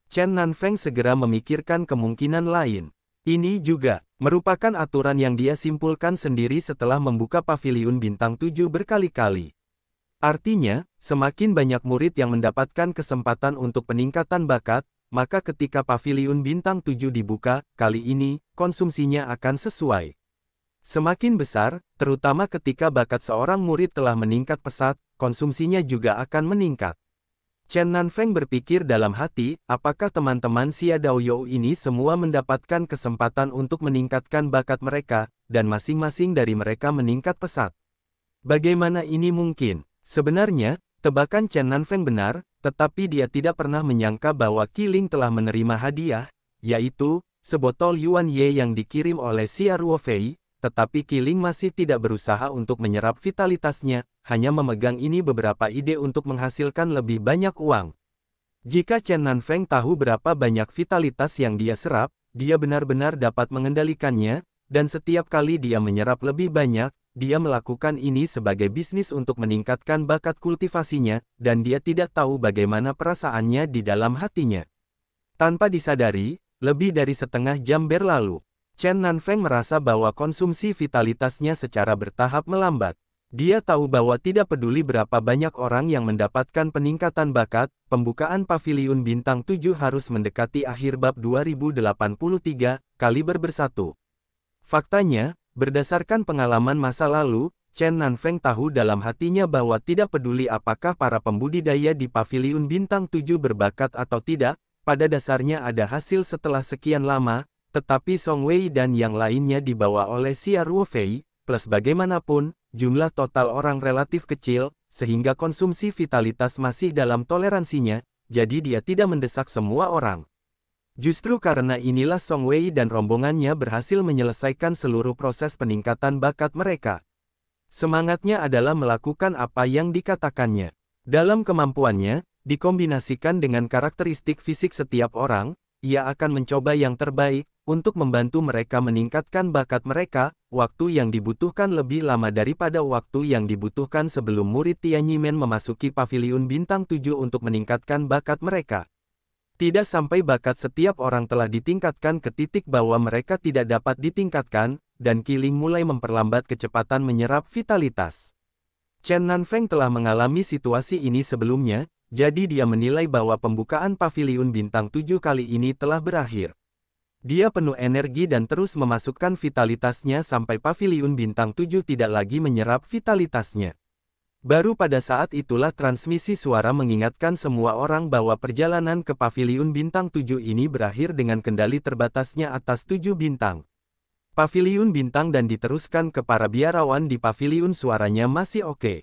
Chen Nanfeng segera memikirkan kemungkinan lain. Ini juga merupakan aturan yang dia simpulkan sendiri setelah membuka Paviliun Bintang 7 berkali-kali. Artinya, semakin banyak murid yang mendapatkan kesempatan untuk peningkatan bakat, maka ketika Paviliun Bintang 7 dibuka, kali ini, konsumsinya akan sesuai. Semakin besar, terutama ketika bakat seorang murid telah meningkat pesat, konsumsinya juga akan meningkat. Chen Nanfeng berpikir dalam hati, apakah teman-teman Xia Daoyou ini semua mendapatkan kesempatan untuk meningkatkan bakat mereka, dan masing-masing dari mereka meningkat pesat. Bagaimana ini mungkin? Sebenarnya, tebakan Chen Nanfeng benar, tetapi dia tidak pernah menyangka bahwa Qiling telah menerima hadiah, yaitu, sebotol Yuan Ye yang dikirim oleh Xia Ruofei, tetapi Qiling masih tidak berusaha untuk menyerap vitalitasnya, hanya memegang ini beberapa ide untuk menghasilkan lebih banyak uang. Jika Chen Nanfeng tahu berapa banyak vitalitas yang dia serap, dia benar-benar dapat mengendalikannya, dan setiap kali dia menyerap lebih banyak, dia melakukan ini sebagai bisnis untuk meningkatkan bakat kultivasinya, dan dia tidak tahu bagaimana perasaannya di dalam hatinya. Tanpa disadari, lebih dari setengah jam berlalu. Chen Nanfeng merasa bahwa konsumsi vitalitasnya secara bertahap melambat. Dia tahu bahwa tidak peduli berapa banyak orang yang mendapatkan peningkatan bakat, pembukaan Paviliun Bintang 7 harus mendekati akhir bab 2083, Kaliber Bersatu. Faktanya, berdasarkan pengalaman masa lalu, Chen Nanfeng tahu dalam hatinya bahwa tidak peduli apakah para pembudidaya di Paviliun Bintang 7 berbakat atau tidak, pada dasarnya ada hasil setelah sekian lama, tetapi Song Wei dan yang lainnya dibawa oleh Xia Ruofei, plus bagaimanapun, jumlah total orang relatif kecil, sehingga konsumsi vitalitas masih dalam toleransinya, jadi dia tidak mendesak semua orang. Justru karena inilah Song Wei dan rombongannya berhasil menyelesaikan seluruh proses peningkatan bakat mereka. Semangatnya adalah melakukan apa yang dikatakannya. Dalam kemampuannya, dikombinasikan dengan karakteristik fisik setiap orang, ia akan mencoba yang terbaik untuk membantu mereka meningkatkan bakat mereka. Waktu yang dibutuhkan lebih lama daripada waktu yang dibutuhkan sebelum murid Tianyimen memasuki Paviliun Bintang 7 untuk meningkatkan bakat mereka. Tidak sampai bakat setiap orang telah ditingkatkan ke titik bahwa mereka tidak dapat ditingkatkan, dan Qiling mulai memperlambat kecepatan menyerap vitalitas. Chen Nanfeng telah mengalami situasi ini sebelumnya, jadi dia menilai bahwa pembukaan Paviliun Bintang 7 kali ini telah berakhir. Dia penuh energi dan terus memasukkan vitalitasnya sampai Paviliun Bintang 7 tidak lagi menyerap vitalitasnya. Baru pada saat itulah transmisi suara mengingatkan semua orang bahwa perjalanan ke Paviliun Bintang 7 ini berakhir dengan kendali terbatasnya atas 7 bintang. Paviliun Bintang dan diteruskan ke para biarawan di Paviliun suaranya masih oke.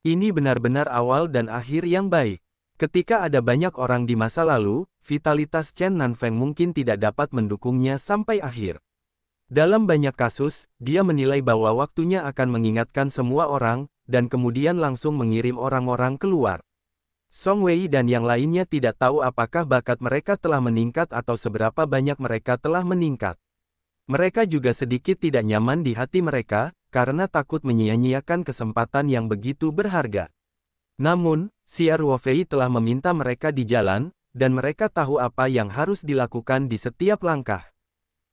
Ini benar-benar awal dan akhir yang baik. Ketika ada banyak orang di masa lalu, vitalitas Chen Nanfeng mungkin tidak dapat mendukungnya sampai akhir. Dalam banyak kasus, dia menilai bahwa waktunya akan mengingatkan semua orang, dan kemudian langsung mengirim orang-orang keluar. Song Wei dan yang lainnya tidak tahu apakah bakat mereka telah meningkat atau seberapa banyak mereka telah meningkat. Mereka juga sedikit tidak nyaman di hati mereka, karena takut menyia-nyiakan kesempatan yang begitu berharga. Namun, Xia Ruofei telah meminta mereka di jalan, dan mereka tahu apa yang harus dilakukan di setiap langkah.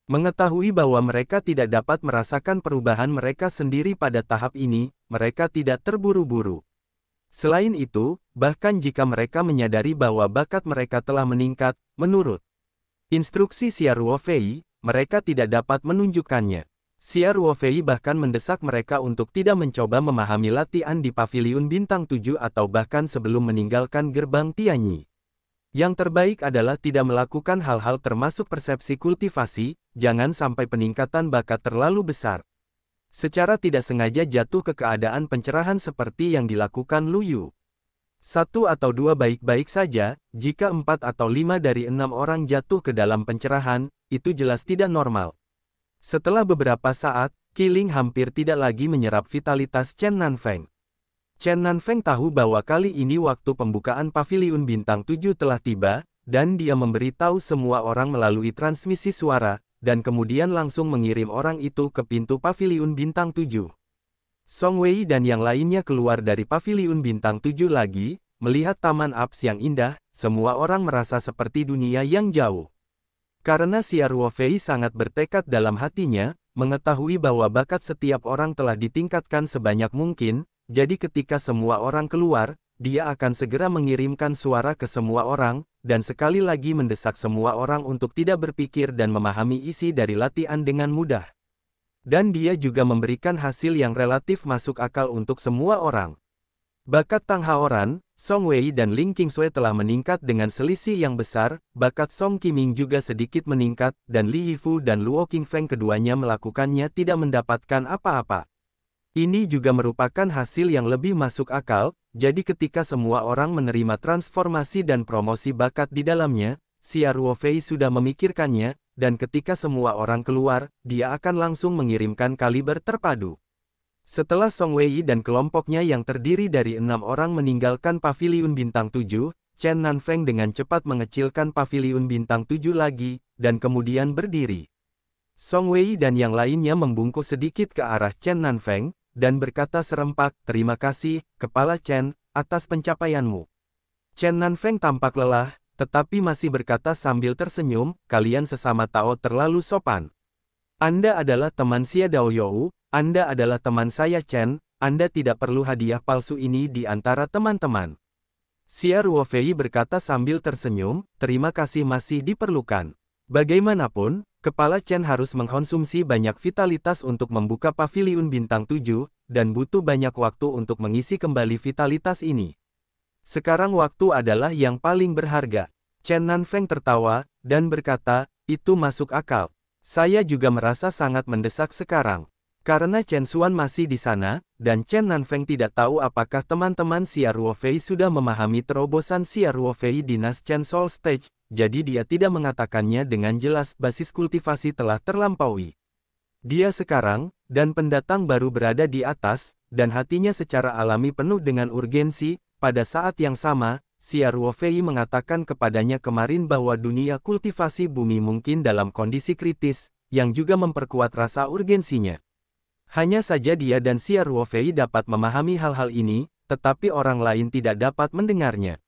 Mengetahui bahwa mereka tidak dapat merasakan perubahan mereka sendiri pada tahap ini, mereka tidak terburu-buru. Selain itu, bahkan jika mereka menyadari bahwa bakat mereka telah meningkat, menurut instruksi Xia Ruofei, mereka tidak dapat menunjukkannya. Xia Ruofei bahkan mendesak mereka untuk tidak mencoba memahami latihan di Paviliun Bintang 7 atau bahkan sebelum meninggalkan gerbang Tianyi. Yang terbaik adalah tidak melakukan hal-hal termasuk persepsi kultivasi, jangan sampai peningkatan bakat terlalu besar. Secara tidak sengaja jatuh ke keadaan pencerahan seperti yang dilakukan Lu Yu. 1 atau 2 baik-baik saja, jika 4 atau 5 dari 6 orang jatuh ke dalam pencerahan, itu jelas tidak normal. Setelah beberapa saat, Qiling hampir tidak lagi menyerap vitalitas Chen Nanfeng. Chen Nanfeng tahu bahwa kali ini waktu pembukaan Paviliun Bintang 7 telah tiba, dan dia memberitahu semua orang melalui transmisi suara, dan kemudian langsung mengirim orang itu ke pintu Paviliun Bintang 7. Song Wei dan yang lainnya keluar dari Paviliun Bintang 7 lagi, melihat Taman Aps yang indah, semua orang merasa seperti dunia yang jauh. Karena Xia Ruofei sangat bertekad dalam hatinya, mengetahui bahwa bakat setiap orang telah ditingkatkan sebanyak mungkin, jadi ketika semua orang keluar, dia akan segera mengirimkan suara ke semua orang, dan sekali lagi mendesak semua orang untuk tidak berpikir dan memahami isi dari latihan dengan mudah. Dan dia juga memberikan hasil yang relatif masuk akal untuk semua orang. Bakat Tang Haoran, Song Wei dan Ling Qingsui telah meningkat dengan selisih yang besar, bakat Song Qiming juga sedikit meningkat, dan Li Yifu dan Luo Qingfeng keduanya melakukannya tidak mendapatkan apa-apa. Ini juga merupakan hasil yang lebih masuk akal, jadi ketika semua orang menerima transformasi dan promosi bakat di dalamnya, Xia Ruofei sudah memikirkannya, dan ketika semua orang keluar, dia akan langsung mengirimkan kaliber terpadu. Setelah Song Wei dan kelompoknya yang terdiri dari 6 orang meninggalkan Paviliun Bintang 7, Chen Nanfeng dengan cepat mengecilkan Paviliun Bintang 7 lagi, dan kemudian berdiri. Song Wei dan yang lainnya membungkuk sedikit ke arah Chen Nanfeng, dan berkata serempak, "Terima kasih, Kepala Chen, atas pencapaianmu." Chen Nanfeng tampak lelah, tetapi masih berkata sambil tersenyum, "Kalian sesama Tao terlalu sopan. Anda adalah teman Xia Daoyou, Anda adalah teman saya Chen, Anda tidak perlu hadiah palsu ini di antara teman-teman." Xia Ruofei berkata sambil tersenyum, "Terima kasih masih diperlukan. Bagaimanapun, Kepala Chen harus mengkonsumsi banyak vitalitas untuk membuka Paviliun Bintang 7, dan butuh banyak waktu untuk mengisi kembali vitalitas ini. Sekarang waktu adalah yang paling berharga." Chen Nanfeng tertawa, dan berkata, "Itu masuk akal. Saya juga merasa sangat mendesak sekarang." Karena Chen Xuan masih di sana, dan Chen Nanfeng tidak tahu apakah teman-teman Xia Ruofei sudah memahami terobosan Xia Ruofei di Nas Chen Soul Stage, jadi dia tidak mengatakannya dengan jelas basis kultivasi telah terlampaui. Dia sekarang, dan pendatang baru berada di atas, dan hatinya secara alami penuh dengan urgensi. Pada saat yang sama, Xia Ruofei mengatakan kepadanya kemarin bahwa dunia kultivasi bumi mungkin dalam kondisi kritis, yang juga memperkuat rasa urgensinya. Hanya saja dia dan Xia Ruofei dapat memahami hal-hal ini, tetapi orang lain tidak dapat mendengarnya.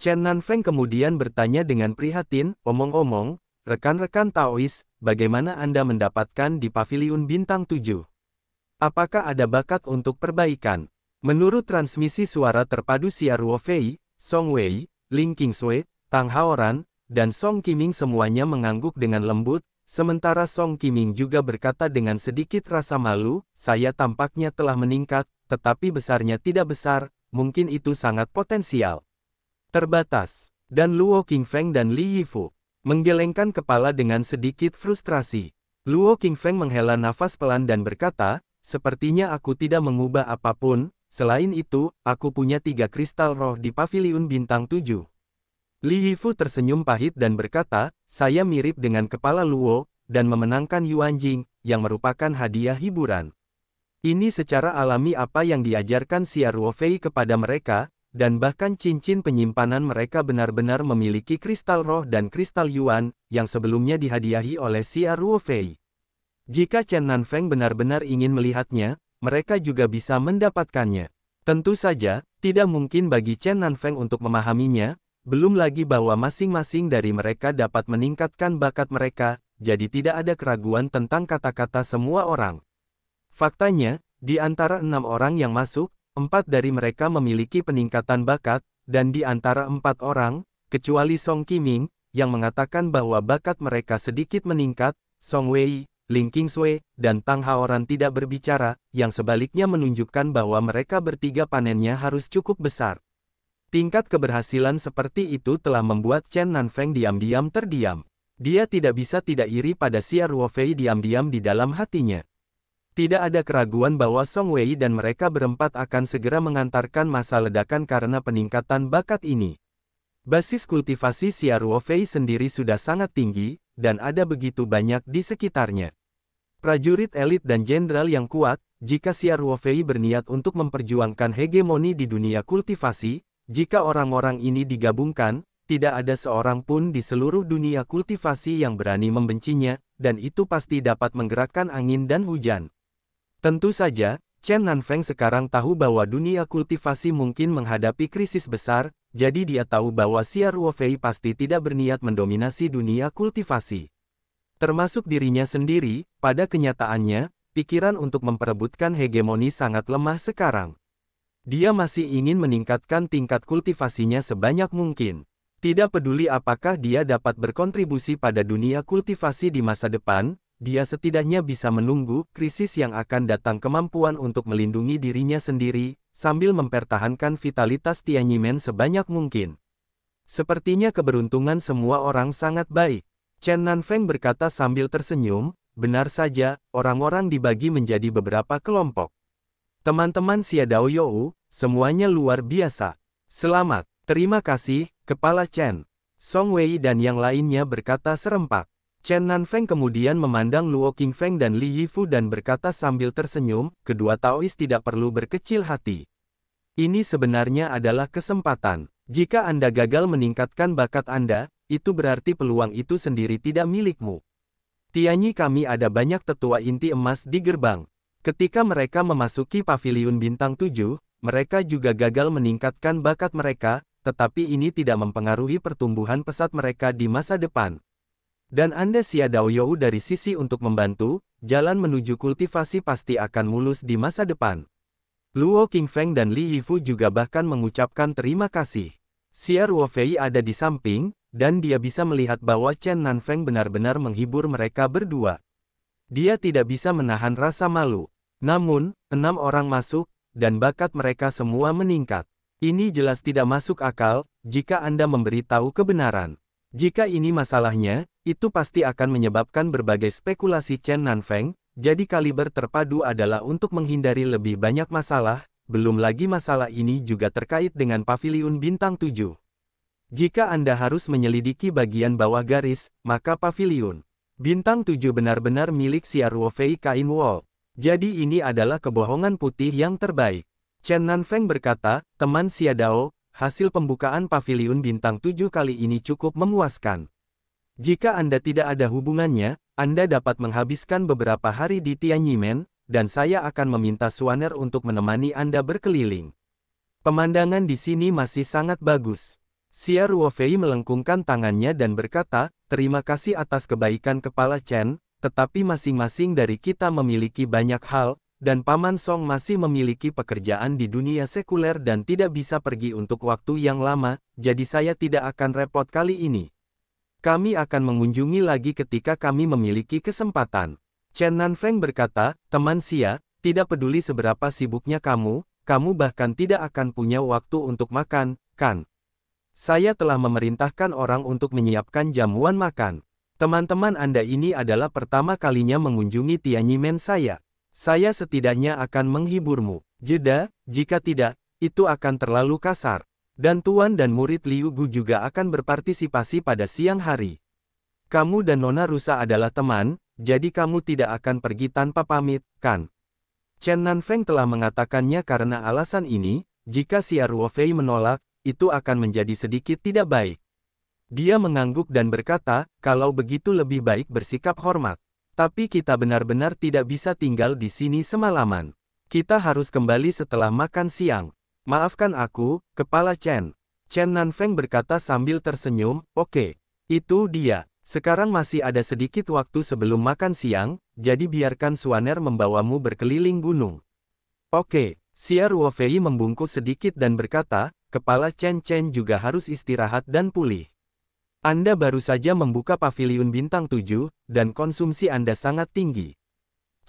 Chen Nanfeng kemudian bertanya dengan prihatin, omong-omong, rekan-rekan Taois, bagaimana Anda mendapatkan di Paviliun Bintang 7? Apakah ada bakat untuk perbaikan? Menurut transmisi suara terpadu Xia Ruofei, Song Wei, Ling Qingsui, Tang Haoran, dan Song Qiming semuanya mengangguk dengan lembut, sementara Song Qiming juga berkata dengan sedikit rasa malu, saya tampaknya telah meningkat, tetapi besarnya tidak besar, mungkin itu sangat potensial. Terbatas. Dan Luo Qingfeng dan Li Yifu menggelengkan kepala dengan sedikit frustrasi. Luo Qingfeng menghela nafas pelan dan berkata, sepertinya aku tidak mengubah apapun, selain itu, aku punya 3 kristal roh di Paviliun Bintang 7. Li Yifu tersenyum pahit dan berkata, saya mirip dengan kepala Luo, dan memenangkan Yuan Jing, yang merupakan hadiah hiburan. Ini secara alami apa yang diajarkan Xia Ruofei kepada mereka, dan bahkan cincin penyimpanan mereka benar-benar memiliki kristal roh dan kristal Yuan, yang sebelumnya dihadiahi oleh Xia Ruofei. Jika Chen Nanfeng benar-benar ingin melihatnya, mereka juga bisa mendapatkannya. Tentu saja, tidak mungkin bagi Chen Nanfeng untuk memahaminya, belum lagi bahwa masing-masing dari mereka dapat meningkatkan bakat mereka, jadi tidak ada keraguan tentang kata-kata semua orang. Faktanya, di antara 6 orang yang masuk, 4 dari mereka memiliki peningkatan bakat, dan di antara 4 orang, kecuali Song Qiming, yang mengatakan bahwa bakat mereka sedikit meningkat, Song Wei, Ling Qingsui, dan Tang Haoran tidak berbicara, yang sebaliknya menunjukkan bahwa mereka bertiga panennya harus cukup besar. Tingkat keberhasilan seperti itu telah membuat Chen Nanfeng diam-diam terdiam. Dia tidak bisa tidak iri pada Xia Ruofei diam-diam di dalam hatinya. Tidak ada keraguan bahwa Song Wei dan mereka berempat akan segera mengantarkan masa ledakan karena peningkatan bakat ini. Basis kultivasi Xia Ruofei sendiri sudah sangat tinggi, dan ada begitu banyak di sekitarnya. Prajurit elit dan jenderal yang kuat, jika Xia Ruofei berniat untuk memperjuangkan hegemoni di dunia kultivasi, jika orang-orang ini digabungkan, tidak ada seorang pun di seluruh dunia kultivasi yang berani membencinya, dan itu pasti dapat menggerakkan angin dan hujan. Tentu saja, Chen Nanfeng sekarang tahu bahwa dunia kultivasi mungkin menghadapi krisis besar, jadi dia tahu bahwa Xia Ruofei pasti tidak berniat mendominasi dunia kultivasi. Termasuk dirinya sendiri, pada kenyataannya, pikiran untuk memperebutkan hegemoni sangat lemah sekarang. Dia masih ingin meningkatkan tingkat kultivasinya sebanyak mungkin. Tidak peduli apakah dia dapat berkontribusi pada dunia kultivasi di masa depan, dia setidaknya bisa menunggu krisis yang akan datang kemampuan untuk melindungi dirinya sendiri, sambil mempertahankan vitalitas Tianyimen sebanyak mungkin. Sepertinya keberuntungan semua orang sangat baik. Chen Nanfeng berkata sambil tersenyum, benar saja, orang-orang dibagi menjadi beberapa kelompok. Teman-teman Xia Daoyou, semuanya luar biasa. Selamat, terima kasih, Kepala Chen. Song Wei dan yang lainnya berkata serempak. Chen Nanfeng kemudian memandang Luo Qingfeng dan Li Yifu dan berkata sambil tersenyum, kedua Taois tidak perlu berkecil hati. Ini sebenarnya adalah kesempatan. Jika Anda gagal meningkatkan bakat Anda, itu berarti peluang itu sendiri tidak milikmu. Tianyi kami ada banyak tetua inti emas di gerbang. Ketika mereka memasuki Paviliun Bintang 7, mereka juga gagal meningkatkan bakat mereka, tetapi ini tidak mempengaruhi pertumbuhan pesat mereka di masa depan. Dan Anda Xia Daoyou dari sisi untuk membantu, jalan menuju kultivasi pasti akan mulus di masa depan. Luo Qingfeng dan Li Yifu juga bahkan mengucapkan terima kasih. Xia Ruofei ada di samping, dan dia bisa melihat bahwa Chen Nanfeng benar-benar menghibur mereka berdua. Dia tidak bisa menahan rasa malu. Namun, 6 orang masuk, dan bakat mereka semua meningkat. Ini jelas tidak masuk akal, jika Anda memberitahu kebenaran. Jika ini masalahnya, itu pasti akan menyebabkan berbagai spekulasi Chen Nanfeng, jadi kaliber terpadu adalah untuk menghindari lebih banyak masalah, belum lagi masalah ini juga terkait dengan Paviliun Bintang 7. Jika Anda harus menyelidiki bagian bawah garis, maka Paviliun Bintang 7 benar-benar milik Xia Ruofei Kain Wall. Jadi ini adalah kebohongan putih yang terbaik. Chen Nanfeng berkata, teman Xia Dao, hasil pembukaan paviliun bintang 7 kali ini cukup memuaskan. Jika Anda tidak ada hubungannya, Anda dapat menghabiskan beberapa hari di Tianyimen, dan saya akan meminta Suaner untuk menemani Anda berkeliling. Pemandangan di sini masih sangat bagus. Xia Ruofei melengkungkan tangannya dan berkata, terima kasih atas kebaikan Kepala Chen, tetapi masing-masing dari kita memiliki banyak hal, dan Paman Song masih memiliki pekerjaan di dunia sekuler dan tidak bisa pergi untuk waktu yang lama, jadi saya tidak akan repot kali ini. Kami akan mengunjungi lagi ketika kami memiliki kesempatan. Chen Nanfeng berkata, teman Xia, tidak peduli seberapa sibuknya kamu bahkan tidak akan punya waktu untuk makan, kan? Saya telah memerintahkan orang untuk menyiapkan jamuan makan. Teman-teman Anda ini adalah pertama kalinya mengunjungi Tianyimen saya. Saya setidaknya akan menghiburmu. Jeda, jika tidak, itu akan terlalu kasar. Dan Tuan dan murid Liu Gu juga akan berpartisipasi pada siang hari. Kamu dan Nona Rusa adalah teman, jadi kamu tidak akan pergi tanpa pamit, kan? Chen Nanfeng telah mengatakannya karena alasan ini, jika Xia Ruofei menolak, itu akan menjadi sedikit tidak baik. Dia mengangguk dan berkata, kalau begitu lebih baik bersikap hormat. Tapi kita benar-benar tidak bisa tinggal di sini semalaman. Kita harus kembali setelah makan siang. Maafkan aku, Kepala Chen. Chen Nanfeng berkata sambil tersenyum, oke. Itu dia. Sekarang masih ada sedikit waktu sebelum makan siang, jadi biarkan Suaner membawamu berkeliling gunung. Oke, Xia Ruofei membungkuk sedikit dan berkata, Kepala Chen juga harus istirahat dan pulih. Anda baru saja membuka paviliun bintang 7, dan konsumsi Anda sangat tinggi.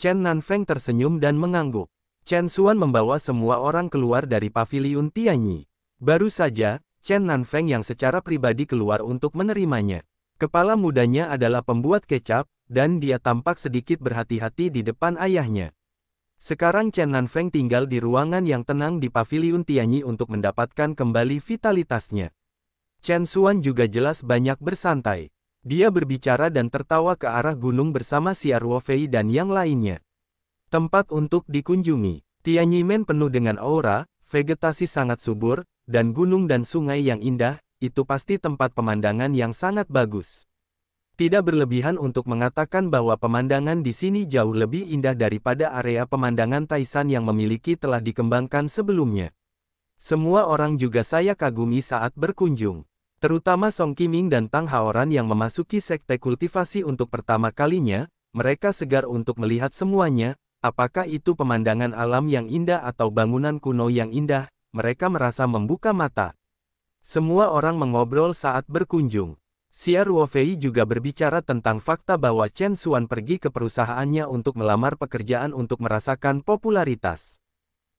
Chen Nanfeng tersenyum dan mengangguk. Chen Xuan membawa semua orang keluar dari paviliun Tianyi. Baru saja, Chen Nanfeng yang secara pribadi keluar untuk menerimanya. Kepala mudanya adalah pembuat kecap, dan dia tampak sedikit berhati-hati di depan ayahnya. Sekarang Chen Nanfeng tinggal di ruangan yang tenang di paviliun Tianyi untuk mendapatkan kembali vitalitasnya. Chen Xuan juga jelas banyak bersantai. Dia berbicara dan tertawa ke arah gunung bersama Xia Ruofei dan yang lainnya. Tempat untuk dikunjungi. Tianyimen penuh dengan aura, vegetasi sangat subur, dan gunung dan sungai yang indah, itu pasti tempat pemandangan yang sangat bagus. Tidak berlebihan untuk mengatakan bahwa pemandangan di sini jauh lebih indah daripada area pemandangan Taisan yang memiliki telah dikembangkan sebelumnya. Semua orang juga saya kagumi saat berkunjung. Terutama Song Qiming dan Tang Haoran yang memasuki sekte kultivasi untuk pertama kalinya, mereka segar untuk melihat semuanya, apakah itu pemandangan alam yang indah atau bangunan kuno yang indah, mereka merasa membuka mata. Semua orang mengobrol saat berkunjung. Xia Ruofei juga berbicara tentang fakta bahwa Chen Xuan pergi ke perusahaannya untuk melamar pekerjaan untuk merasakan popularitas.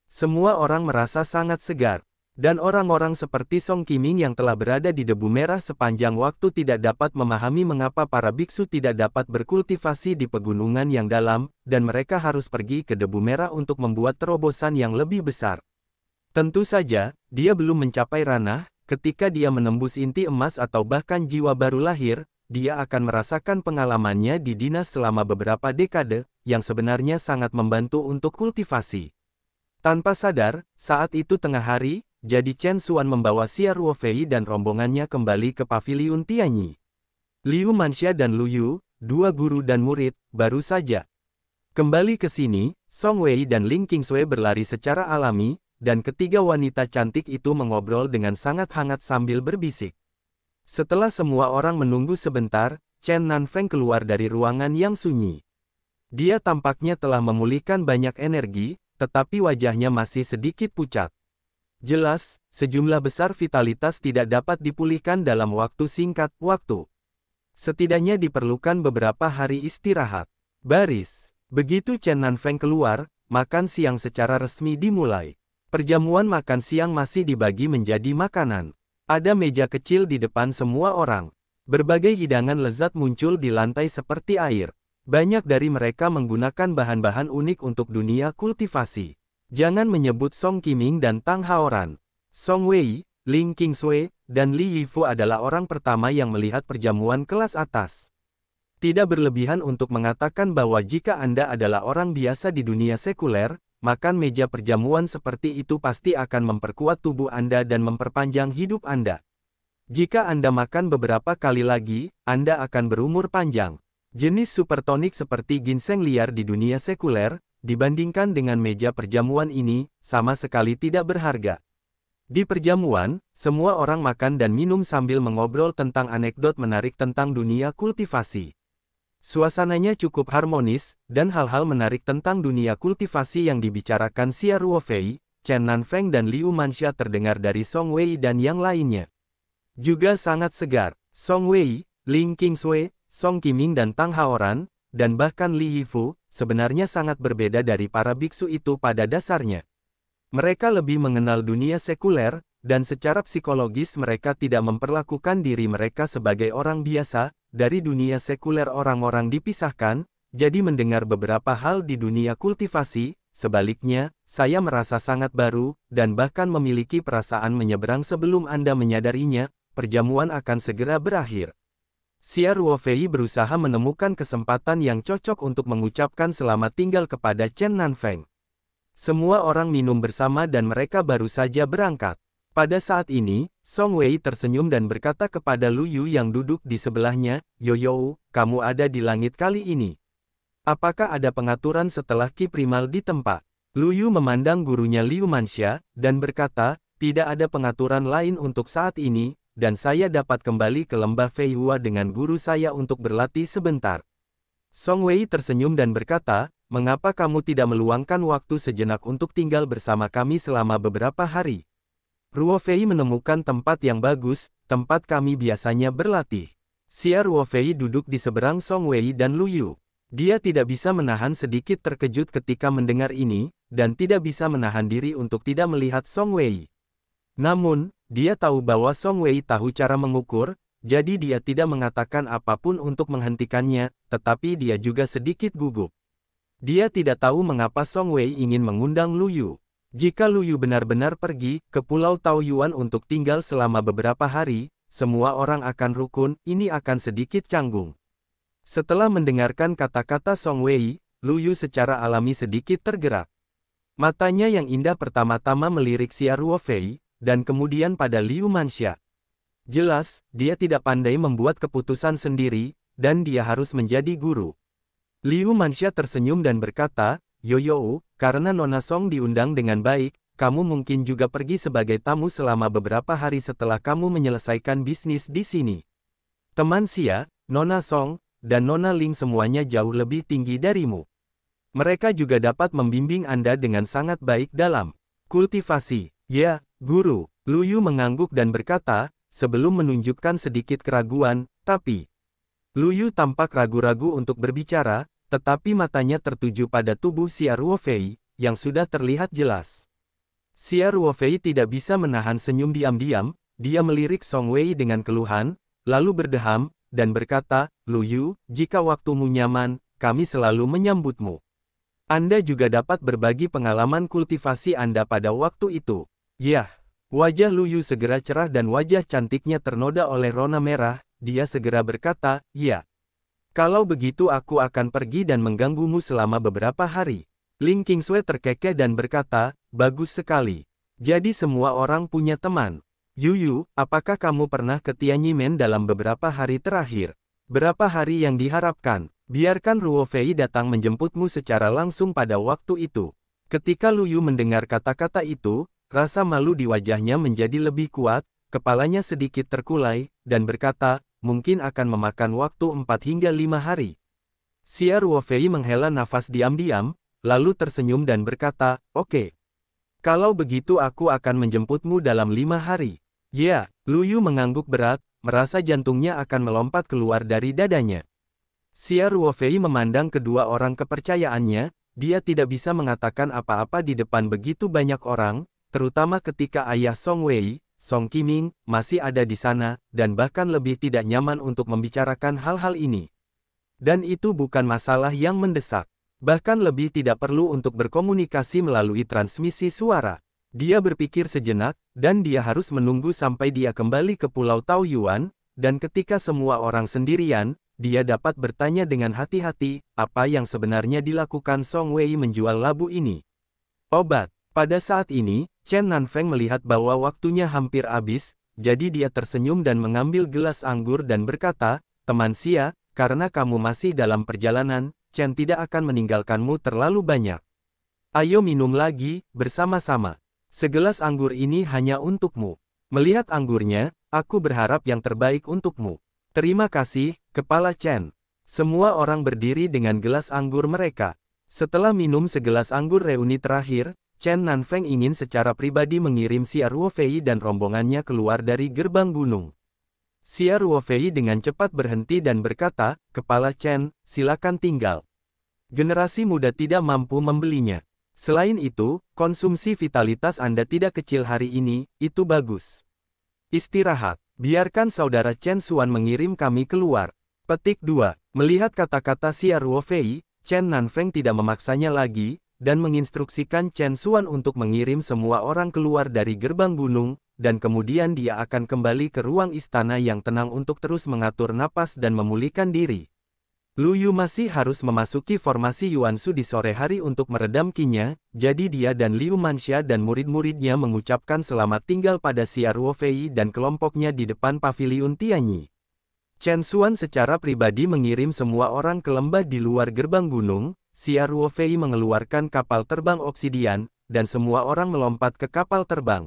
Semua orang merasa sangat segar. Dan orang-orang seperti Song Qiming yang telah berada di debu merah sepanjang waktu tidak dapat memahami mengapa para biksu tidak dapat berkultivasi di pegunungan yang dalam, dan mereka harus pergi ke debu merah untuk membuat terobosan yang lebih besar. Tentu saja, dia belum mencapai ranah. Ketika dia menembus inti emas atau bahkan jiwa baru lahir, dia akan merasakan pengalamannya di dinas selama beberapa dekade, yang sebenarnya sangat membantu untuk kultivasi. Tanpa sadar, saat itu tengah hari, jadi Chen Xuan membawa Xia Ruofei dan rombongannya kembali ke paviliun Tianyi. Liu Manxia dan Lu Yu, dua guru dan murid, baru saja kembali ke sini. Song Wei dan Ling Qingsui berlari secara alami, dan ketiga wanita cantik itu mengobrol dengan sangat hangat sambil berbisik. Setelah semua orang menunggu sebentar, Chen Nanfeng keluar dari ruangan yang sunyi. Dia tampaknya telah memulihkan banyak energi, tetapi wajahnya masih sedikit pucat. Jelas, sejumlah besar vitalitas tidak dapat dipulihkan dalam waktu singkat waktu. Setidaknya diperlukan beberapa hari istirahat. Baris. Begitu Chen Nanfeng keluar, makan siang secara resmi dimulai. Perjamuan makan siang masih dibagi menjadi makanan. Ada meja kecil di depan semua orang. Berbagai hidangan lezat muncul di lantai seperti air. Banyak dari mereka menggunakan bahan-bahan unik untuk dunia kultivasi. Jangan menyebut Song Qiming dan Tang Haoran. Song Wei, Ling Qingsui, dan Li Yifu adalah orang pertama yang melihat perjamuan kelas atas. Tidak berlebihan untuk mengatakan bahwa jika Anda adalah orang biasa di dunia sekuler, makan meja perjamuan seperti itu pasti akan memperkuat tubuh Anda dan memperpanjang hidup Anda. Jika Anda makan beberapa kali lagi, Anda akan berumur panjang. Jenis supertonik seperti ginseng liar di dunia sekuler, dibandingkan dengan meja perjamuan ini, sama sekali tidak berharga. Di perjamuan, semua orang makan dan minum sambil mengobrol tentang anekdot menarik tentang dunia kultivasi. Suasananya cukup harmonis, dan hal-hal menarik tentang dunia kultivasi yang dibicarakan Xia Ruofei, Chen Nanfeng dan Liu Manxia terdengar dari Song Wei dan yang lainnya. Juga sangat segar, Song Wei, Ling Qingsui, Song Qiming dan Tang Haoran, dan bahkan Li Yifu, sebenarnya sangat berbeda dari para biksu itu pada dasarnya. Mereka lebih mengenal dunia sekuler, dan secara psikologis mereka tidak memperlakukan diri mereka sebagai orang biasa. Dari dunia sekuler orang-orang dipisahkan, jadi mendengar beberapa hal di dunia kultivasi, sebaliknya, saya merasa sangat baru, dan bahkan memiliki perasaan menyeberang sebelum Anda menyadarinya, perjamuan akan segera berakhir. Xia Ruofei berusaha menemukan kesempatan yang cocok untuk mengucapkan selamat tinggal kepada Chen Nanfeng. Semua orang minum bersama dan mereka baru saja berangkat. Pada saat ini, Song Wei tersenyum dan berkata kepada Lu Yu yang duduk di sebelahnya, "Yoyo, kamu ada di langit kali ini. Apakah ada pengaturan setelah Ki Primal ditempa?" Lu Yu memandang gurunya Liu Manxia, dan berkata, "Tidak ada pengaturan lain untuk saat ini, dan saya dapat kembali ke lembah Feihua dengan guru saya untuk berlatih sebentar." Song Wei tersenyum dan berkata, "Mengapa kamu tidak meluangkan waktu sejenak untuk tinggal bersama kami selama beberapa hari? Ruofei menemukan tempat yang bagus, tempat kami biasanya berlatih." Xia Ruofei duduk di seberang Song Wei dan Lu Yu. Dia tidak bisa menahan sedikit terkejut ketika mendengar ini, dan tidak bisa menahan diri untuk tidak melihat Song Wei. Namun, dia tahu bahwa Song Wei tahu cara mengukur, jadi dia tidak mengatakan apapun untuk menghentikannya, tetapi dia juga sedikit gugup. Dia tidak tahu mengapa Song Wei ingin mengundang Lu Yu. Jika Lu Yu benar-benar pergi ke Pulau Taoyuan untuk tinggal selama beberapa hari, semua orang akan rukun, ini akan sedikit canggung. Setelah mendengarkan kata-kata Song Wei, Lu Yu secara alami sedikit tergerak. Matanya yang indah pertama-tama melirik Xia Ruofei, dan kemudian pada Liu Manxia. Jelas, dia tidak pandai membuat keputusan sendiri, dan dia harus menjadi guru. Liu Manxia tersenyum dan berkata, "Yoyo, karena Nona Song diundang dengan baik, kamu mungkin juga pergi sebagai tamu selama beberapa hari setelah kamu menyelesaikan bisnis di sini. Teman Xia, Nona Song, dan Nona Ling semuanya jauh lebih tinggi darimu. Mereka juga dapat membimbing Anda dengan sangat baik dalam kultivasi." "Ya, guru." Lu Yu mengangguk dan berkata, sebelum menunjukkan sedikit keraguan, "Tapi..." Lu Yu tampak ragu-ragu untuk berbicara, tetapi matanya tertuju pada tubuh Xia Ruofei, yang sudah terlihat jelas. Xia Ruofei tidak bisa menahan senyum diam-diam, dia melirik Song Wei dengan keluhan, lalu berdeham, dan berkata, "Lu Yu, jika waktumu nyaman, kami selalu menyambutmu. Anda juga dapat berbagi pengalaman kultivasi Anda pada waktu itu." "Yah." Wajah Lu Yu segera cerah dan wajah cantiknya ternoda oleh rona merah, dia segera berkata, "Ya. Kalau begitu aku akan pergi dan mengganggumu selama beberapa hari." Ling Qingsui terkekeh dan berkata, "Bagus sekali. Jadi semua orang punya teman. Yu, apakah kamu pernah ke Tianyimen dalam beberapa hari terakhir? Berapa hari yang diharapkan? Biarkan Ruofei datang menjemputmu secara langsung pada waktu itu." Ketika Lu Yu mendengar kata-kata itu, rasa malu di wajahnya menjadi lebih kuat, kepalanya sedikit terkulai, dan berkata, "Mungkin akan memakan waktu 4 hingga 5 hari." Xia Ruofei menghela nafas diam-diam, lalu tersenyum dan berkata, "Oke. Kalau begitu aku akan menjemputmu dalam 5 hari." "Ya." Lu Yu mengangguk berat, merasa jantungnya akan melompat keluar dari dadanya. Xia Ruofei memandang kedua orang kepercayaannya, dia tidak bisa mengatakan apa-apa di depan begitu banyak orang, terutama ketika ayah Song Wei, Song Qiming, masih ada di sana, dan bahkan lebih tidak nyaman untuk membicarakan hal-hal ini. Dan itu bukan masalah yang mendesak. Bahkan lebih tidak perlu untuk berkomunikasi melalui transmisi suara. Dia berpikir sejenak, dan dia harus menunggu sampai dia kembali ke Pulau Taoyuan, dan ketika semua orang sendirian, dia dapat bertanya dengan hati-hati, apa yang sebenarnya dilakukan Song Wei menjual labu ini. Obat. Pada saat ini, Chen Nanfeng melihat bahwa waktunya hampir habis, jadi dia tersenyum dan mengambil gelas anggur dan berkata, teman Xia, karena kamu masih dalam perjalanan, Chen tidak akan meninggalkanmu terlalu banyak. Ayo minum lagi, bersama-sama. Segelas anggur ini hanya untukmu. Melihat anggurnya, aku berharap yang terbaik untukmu. Terima kasih, Kepala Chen. Semua orang berdiri dengan gelas anggur mereka. Setelah minum segelas anggur reuni terakhir, Chen Nanfeng ingin secara pribadi mengirim Xia Ruofei dan rombongannya keluar dari gerbang gunung. Xia Ruofei dengan cepat berhenti dan berkata, Kepala Chen, silakan tinggal. Generasi muda tidak mampu membelinya. Selain itu, konsumsi vitalitas Anda tidak kecil hari ini, itu bagus. Istirahat. Biarkan saudara Chen Xuan mengirim kami keluar. Petik 2. Melihat kata-kata Xia Ruofei, Chen Nanfeng tidak memaksanya lagi, dan menginstruksikan Chen Xuan untuk mengirim semua orang keluar dari gerbang gunung, dan kemudian dia akan kembali ke ruang istana yang tenang untuk terus mengatur napas dan memulihkan diri. Lu Yu masih harus memasuki formasi Yuansu di sore hari untuk meredam kinya, jadi dia dan Liu Manxia dan murid-muridnya mengucapkan selamat tinggal pada Xia Ruofei dan kelompoknya di depan paviliun Tianyi. Chen Xuan secara pribadi mengirim semua orang ke lembah di luar gerbang gunung. Xia Ruofei mengeluarkan kapal terbang obsidian, dan semua orang melompat ke kapal terbang.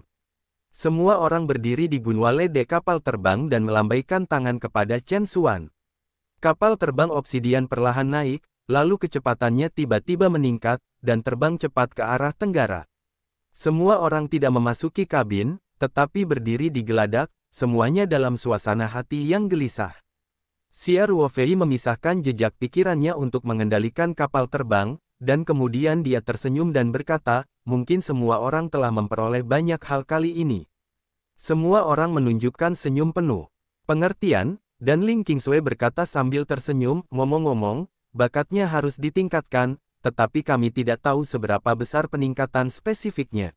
Semua orang berdiri di gunwale dek kapal terbang dan melambaikan tangan kepada Chen Xuan. Kapal terbang obsidian perlahan naik, lalu kecepatannya tiba-tiba meningkat, dan terbang cepat ke arah tenggara. Semua orang tidak memasuki kabin, tetapi berdiri di geladak, semuanya dalam suasana hati yang gelisah. Xia Ruofei memisahkan jejak pikirannya untuk mengendalikan kapal terbang, dan kemudian dia tersenyum dan berkata, mungkin semua orang telah memperoleh banyak hal kali ini. Semua orang menunjukkan senyum penuh pengertian, dan Ling Qingsui berkata sambil tersenyum, ngomong-ngomong, bakatnya harus ditingkatkan, tetapi kami tidak tahu seberapa besar peningkatan spesifiknya.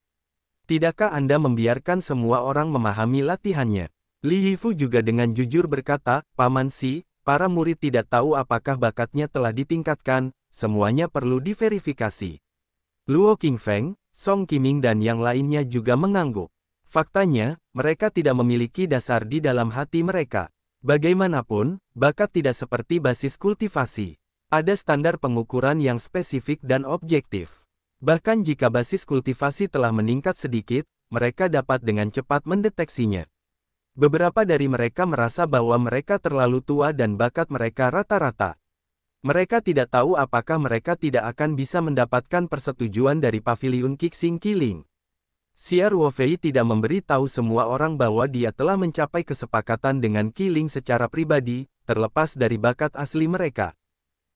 Tidakkah Anda membiarkan semua orang memahami latihannya? Li Yifu juga dengan jujur berkata, Paman Si, para murid tidak tahu apakah bakatnya telah ditingkatkan, semuanya perlu diverifikasi. Luo Qingfeng, Song Qiming dan yang lainnya juga mengangguk. Faktanya, mereka tidak memiliki dasar di dalam hati mereka. Bagaimanapun, bakat tidak seperti basis kultivasi. Ada standar pengukuran yang spesifik dan objektif. Bahkan jika basis kultivasi telah meningkat sedikit, mereka dapat dengan cepat mendeteksinya. Beberapa dari mereka merasa bahwa mereka terlalu tua dan bakat mereka rata-rata. Mereka tidak tahu apakah mereka tidak akan bisa mendapatkan persetujuan dari paviliun Qixing Qiling. Xia Ruofei tidak memberi tahu semua orang bahwa dia telah mencapai kesepakatan dengan Qiling secara pribadi, terlepas dari bakat asli mereka.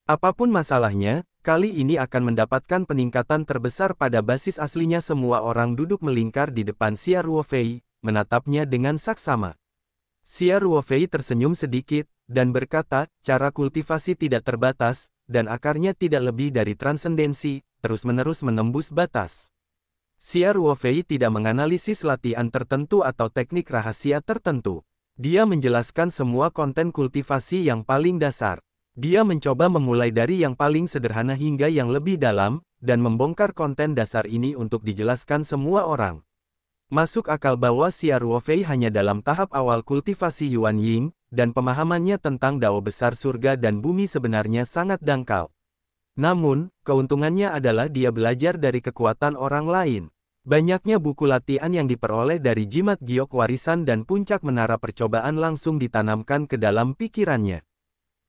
Apapun masalahnya, kali ini akan mendapatkan peningkatan terbesar pada basis aslinya. Semua orang duduk melingkar di depan Xia Ruofei, menatapnya dengan saksama. Xia Ruofei tersenyum sedikit, dan berkata, cara kultivasi tidak terbatas, dan akarnya tidak lebih dari transendensi, terus-menerus menembus batas. Xia Ruofei tidak menganalisis latihan tertentu atau teknik rahasia tertentu. Dia menjelaskan semua konten kultivasi yang paling dasar. Dia mencoba memulai dari yang paling sederhana hingga yang lebih dalam, dan membongkar konten dasar ini untuk dijelaskan semua orang. Masuk akal bahwa Xia Ruofei hanya dalam tahap awal kultivasi Yuan Ying, dan pemahamannya tentang Dao besar surga dan bumi sebenarnya sangat dangkal. Namun, keuntungannya adalah dia belajar dari kekuatan orang lain. Banyaknya buku latihan yang diperoleh dari jimat giok warisan dan puncak menara percobaan langsung ditanamkan ke dalam pikirannya.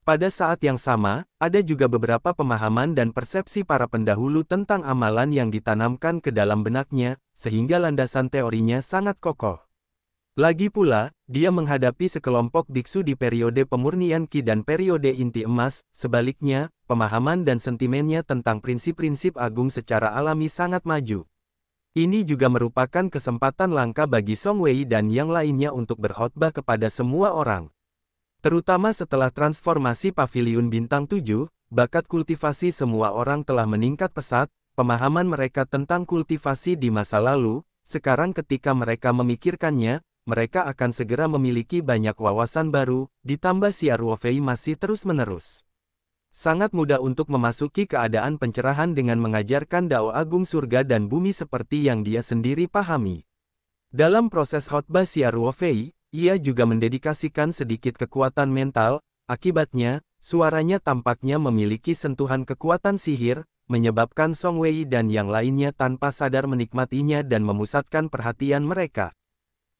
Pada saat yang sama, ada juga beberapa pemahaman dan persepsi para pendahulu tentang amalan yang ditanamkan ke dalam benaknya, sehingga landasan teorinya sangat kokoh. Lagi pula, dia menghadapi sekelompok biksu di periode pemurnian Qi dan periode inti emas. Sebaliknya, pemahaman dan sentimennya tentang prinsip-prinsip agung secara alami sangat maju. Ini juga merupakan kesempatan langka bagi Song Wei dan yang lainnya untuk berkhotbah kepada semua orang. Terutama setelah transformasi paviliun bintang 7, bakat kultivasi semua orang telah meningkat pesat. Pemahaman mereka tentang kultivasi di masa lalu, sekarang ketika mereka memikirkannya, mereka akan segera memiliki banyak wawasan baru, ditambah siar Wofei masih terus-menerus. Sangat mudah untuk memasuki keadaan pencerahan dengan mengajarkan Dao Agung surga dan bumi seperti yang dia sendiri pahami. Dalam proses khotbah siar Wofei, ia juga mendedikasikan sedikit kekuatan mental, akibatnya, suaranya tampaknya memiliki sentuhan kekuatan sihir, menyebabkan Song Wei dan yang lainnya tanpa sadar menikmatinya dan memusatkan perhatian mereka.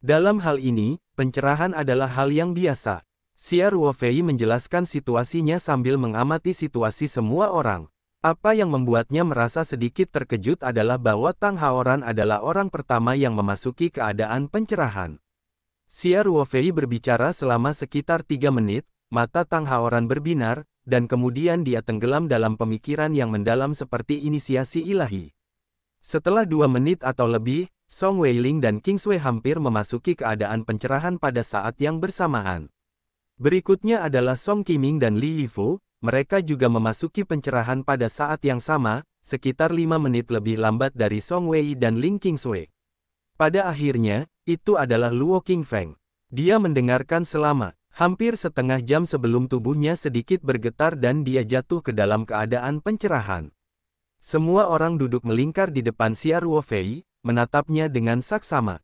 Dalam hal ini, pencerahan adalah hal yang biasa. Siar Wofei menjelaskan situasinya sambil mengamati situasi semua orang. Apa yang membuatnya merasa sedikit terkejut adalah bahwa Tang Haoran adalah orang pertama yang memasuki keadaan pencerahan. Siar Wofei berbicara selama sekitar 3 menit, mata Tang Haoran berbinar, dan kemudian dia tenggelam dalam pemikiran yang mendalam seperti inisiasi ilahi. Setelah 2 menit atau lebih, Song Weiling dan King Sui hampir memasuki keadaan pencerahan pada saat yang bersamaan. Berikutnya adalah Song Qiming dan Li Yifu, mereka juga memasuki pencerahan pada saat yang sama, sekitar 5 menit lebih lambat dari Song Wei dan Ling King Sui. Pada akhirnya, itu adalah Luo Qingfeng. Dia mendengarkan selama hampir setengah jam sebelum tubuhnya sedikit bergetar dan dia jatuh ke dalam keadaan pencerahan. Semua orang duduk melingkar di depan siar Wofei, menatapnya dengan saksama.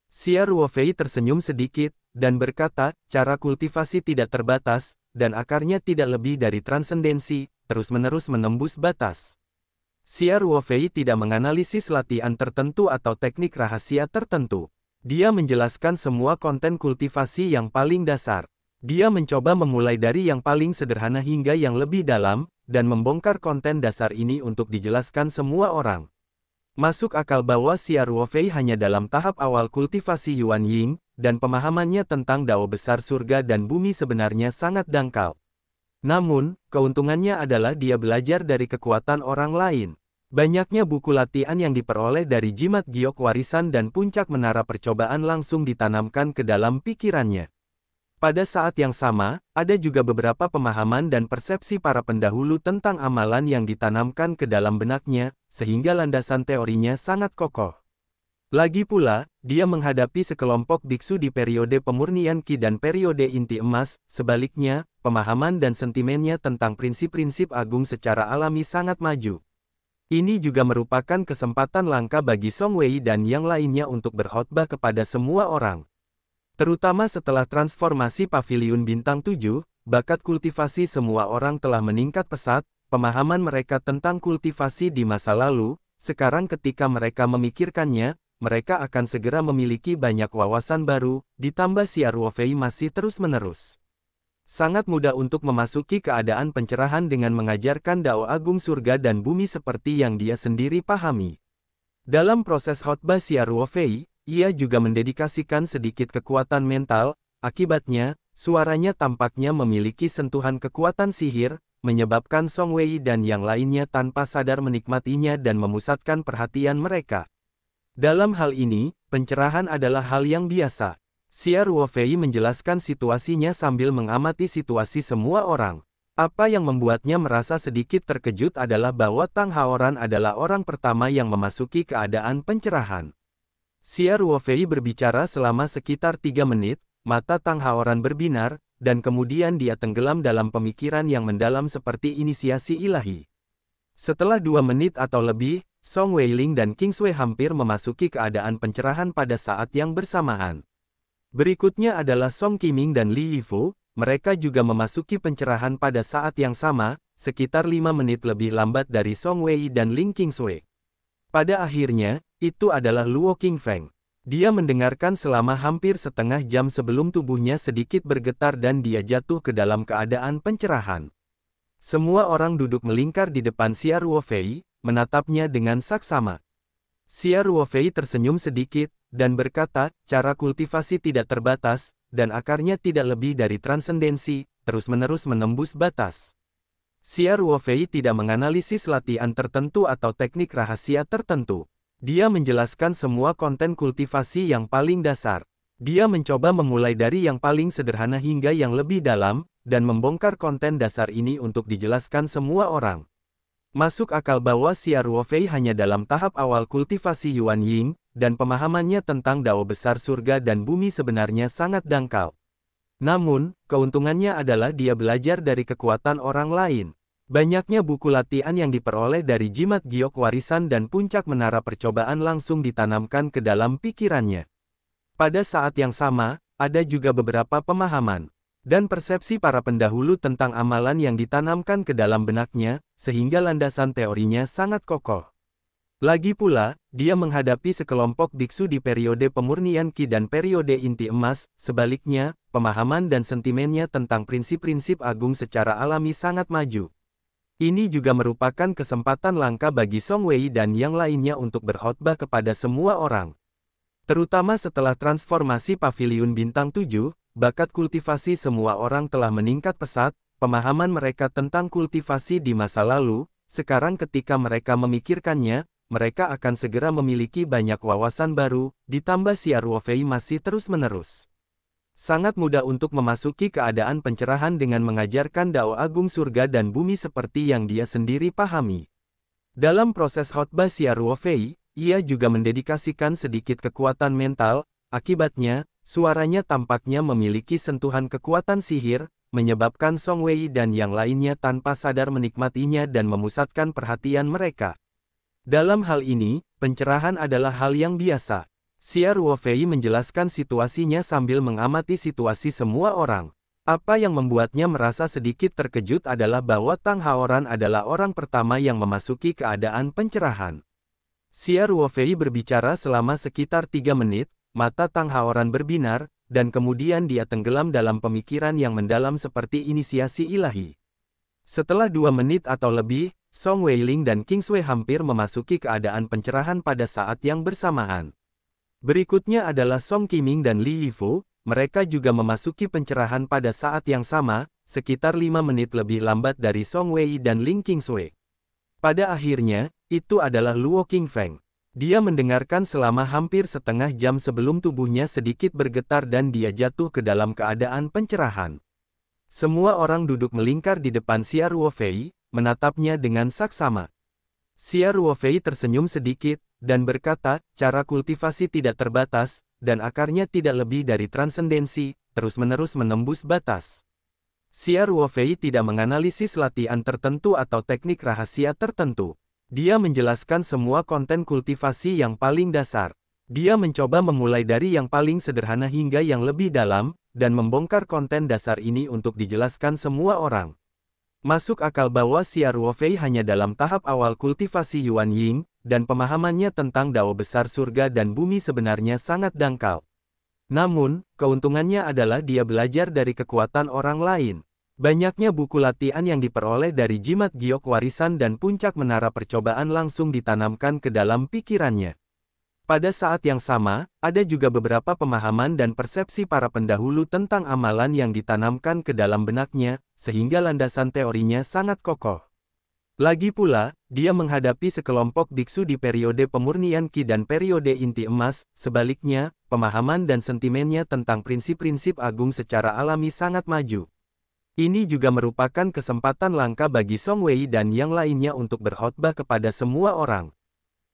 Siar Wofei tersenyum sedikit, dan berkata, cara kultivasi tidak terbatas, dan akarnya tidak lebih dari transendensi, terus-menerus menembus batas. Siar Wofei tidak menganalisis latihan tertentu atau teknik rahasia tertentu. Dia menjelaskan semua konten kultivasi yang paling dasar. Dia mencoba memulai dari yang paling sederhana hingga yang lebih dalam, dan membongkar konten dasar ini untuk dijelaskan semua orang. Masuk akal bahwa siar Wofei hanya dalam tahap awal kultivasi Yuan Ying, dan pemahamannya tentang Dao besar surga dan bumi sebenarnya sangat dangkal. Namun, keuntungannya adalah dia belajar dari kekuatan orang lain. Banyaknya buku latihan yang diperoleh dari jimat giok warisan dan puncak menara percobaan langsung ditanamkan ke dalam pikirannya. Pada saat yang sama, ada juga beberapa pemahaman dan persepsi para pendahulu tentang amalan yang ditanamkan ke dalam benaknya, sehingga landasan teorinya sangat kokoh. Lagi pula, dia menghadapi sekelompok biksu di periode pemurnian Qi dan periode inti emas, sebaliknya, pemahaman dan sentimennya tentang prinsip-prinsip agung secara alami sangat maju. Ini juga merupakan kesempatan langka bagi Song Wei dan yang lainnya untuk berkhotbah kepada semua orang. Terutama setelah transformasi Paviliun Bintang 7, bakat kultivasi semua orang telah meningkat pesat, pemahaman mereka tentang kultivasi di masa lalu, sekarang ketika mereka memikirkannya, mereka akan segera memiliki banyak wawasan baru, ditambah siar Wofei masih terus-menerus. Sangat mudah untuk memasuki keadaan pencerahan dengan mengajarkan Dao Agung surga dan bumi seperti yang dia sendiri pahami. Dalam proses khotbah siar Wofei, ia juga mendedikasikan sedikit kekuatan mental, akibatnya, suaranya tampaknya memiliki sentuhan kekuatan sihir, menyebabkan Song Wei dan yang lainnya tanpa sadar menikmatinya dan memusatkan perhatian mereka. Dalam hal ini, pencerahan adalah hal yang biasa. Siar Wofei menjelaskan situasinya sambil mengamati situasi semua orang. Apa yang membuatnya merasa sedikit terkejut adalah bahwa Tang Haoran adalah orang pertama yang memasuki keadaan pencerahan. Siar Wofei berbicara selama sekitar 3 menit, mata Tang Haoran berbinar, dan kemudian dia tenggelam dalam pemikiran yang mendalam seperti inisiasi ilahi. Setelah 2 menit atau lebih, Song Weiling dan King Sui hampir memasuki keadaan pencerahan pada saat yang bersamaan. Berikutnya adalah Song Qiming dan Li Yifu, mereka juga memasuki pencerahan pada saat yang sama, sekitar 5 menit lebih lambat dari Song Wei dan Ling King Sui. Pada akhirnya, itu adalah Luo Qingfeng. Dia mendengarkan selama hampir setengah jam sebelum tubuhnya sedikit bergetar dan dia jatuh ke dalam keadaan pencerahan. Semua orang duduk melingkar di depan siar Wofei, menatapnya dengan saksama. Siar Wofei tersenyum sedikit, dan berkata, cara kultivasi tidak terbatas, dan akarnya tidak lebih dari transendensi, terus-menerus menembus batas. Siar Wofei tidak menganalisis latihan tertentu atau teknik rahasia tertentu. Dia menjelaskan semua konten kultivasi yang paling dasar. Dia mencoba memulai dari yang paling sederhana hingga yang lebih dalam, dan membongkar konten dasar ini untuk dijelaskan semua orang. Masuk akal bahwa siar Wofei hanya dalam tahap awal kultivasi Yuan Ying, dan pemahamannya tentang Dao besar surga dan bumi sebenarnya sangat dangkal. Namun, keuntungannya adalah dia belajar dari kekuatan orang lain. Banyaknya buku latihan yang diperoleh dari jimat giok warisan dan puncak menara percobaan langsung ditanamkan ke dalam pikirannya. Pada saat yang sama, ada juga beberapa pemahaman dan persepsi para pendahulu tentang amalan yang ditanamkan ke dalam benaknya, sehingga landasan teorinya sangat kokoh. Lagi pula, dia menghadapi sekelompok biksu di periode pemurnian Qi dan periode inti emas, sebaliknya, pemahaman dan sentimennya tentang prinsip-prinsip agung secara alami sangat maju. Ini juga merupakan kesempatan langka bagi Song Wei dan yang lainnya untuk berkhotbah kepada semua orang. Terutama setelah transformasi Paviliun Bintang 7, bakat kultivasi semua orang telah meningkat pesat, pemahaman mereka tentang kultivasi di masa lalu, sekarang ketika mereka memikirkannya, mereka akan segera memiliki banyak wawasan baru, ditambah Xia Ruofei masih terus-menerus sangat mudah untuk memasuki keadaan pencerahan dengan mengajarkan Dao Agung Surga dan Bumi seperti yang dia sendiri pahami. Dalam proses khotbah Xia Ruofei, ia juga mendedikasikan sedikit kekuatan mental, akibatnya, suaranya tampaknya memiliki sentuhan kekuatan sihir, menyebabkan Song Wei dan yang lainnya tanpa sadar menikmatinya dan memusatkan perhatian mereka. Dalam hal ini, pencerahan adalah hal yang biasa. Xia Ruofei menjelaskan situasinya sambil mengamati situasi semua orang. Apa yang membuatnya merasa sedikit terkejut adalah bahwa Tang Haoran adalah orang pertama yang memasuki keadaan pencerahan. Xia Ruofei berbicara selama sekitar 3 menit, mata Tang Haoran berbinar, dan kemudian dia tenggelam dalam pemikiran yang mendalam seperti inisiasi ilahi. Setelah 2 menit atau lebih, Song Weiling dan King Sui hampir memasuki keadaan pencerahan pada saat yang bersamaan. Berikutnya adalah Song Qiming dan Li Yifu, mereka juga memasuki pencerahan pada saat yang sama, sekitar 5 menit lebih lambat dari Song Wei dan Ling Qingsui. Pada akhirnya, itu adalah Luo Qingfeng. Dia mendengarkan selama hampir setengah jam sebelum tubuhnya sedikit bergetar dan dia jatuh ke dalam keadaan pencerahan. Semua orang duduk melingkar di depan Xia Ruofei, menatapnya dengan saksama. Xia Ruofei tersenyum sedikit, dan berkata, cara kultivasi tidak terbatas, dan akarnya tidak lebih dari transendensi, terus-menerus menembus batas. Xia Ruofei tidak menganalisis latihan tertentu atau teknik rahasia tertentu. Dia menjelaskan semua konten kultivasi yang paling dasar. Dia mencoba memulai dari yang paling sederhana hingga yang lebih dalam, dan membongkar konten dasar ini untuk dijelaskan semua orang. Masuk akal bahwa Xia Ruofei hanya dalam tahap awal kultivasi Yuan Ying, dan pemahamannya tentang Dao besar surga dan bumi sebenarnya sangat dangkal. Namun, keuntungannya adalah dia belajar dari kekuatan orang lain. Banyaknya buku latihan yang diperoleh dari jimat giok warisan dan puncak menara percobaan langsung ditanamkan ke dalam pikirannya. Pada saat yang sama, ada juga beberapa pemahaman dan persepsi para pendahulu tentang amalan yang ditanamkan ke dalam benaknya, sehingga landasan teorinya sangat kokoh. Lagi pula, dia menghadapi sekelompok biksu di periode pemurnian Qi dan periode inti emas, sebaliknya, pemahaman dan sentimennya tentang prinsip-prinsip agung secara alami sangat maju. Ini juga merupakan kesempatan langka bagi Song Wei dan yang lainnya untuk berkhotbah kepada semua orang.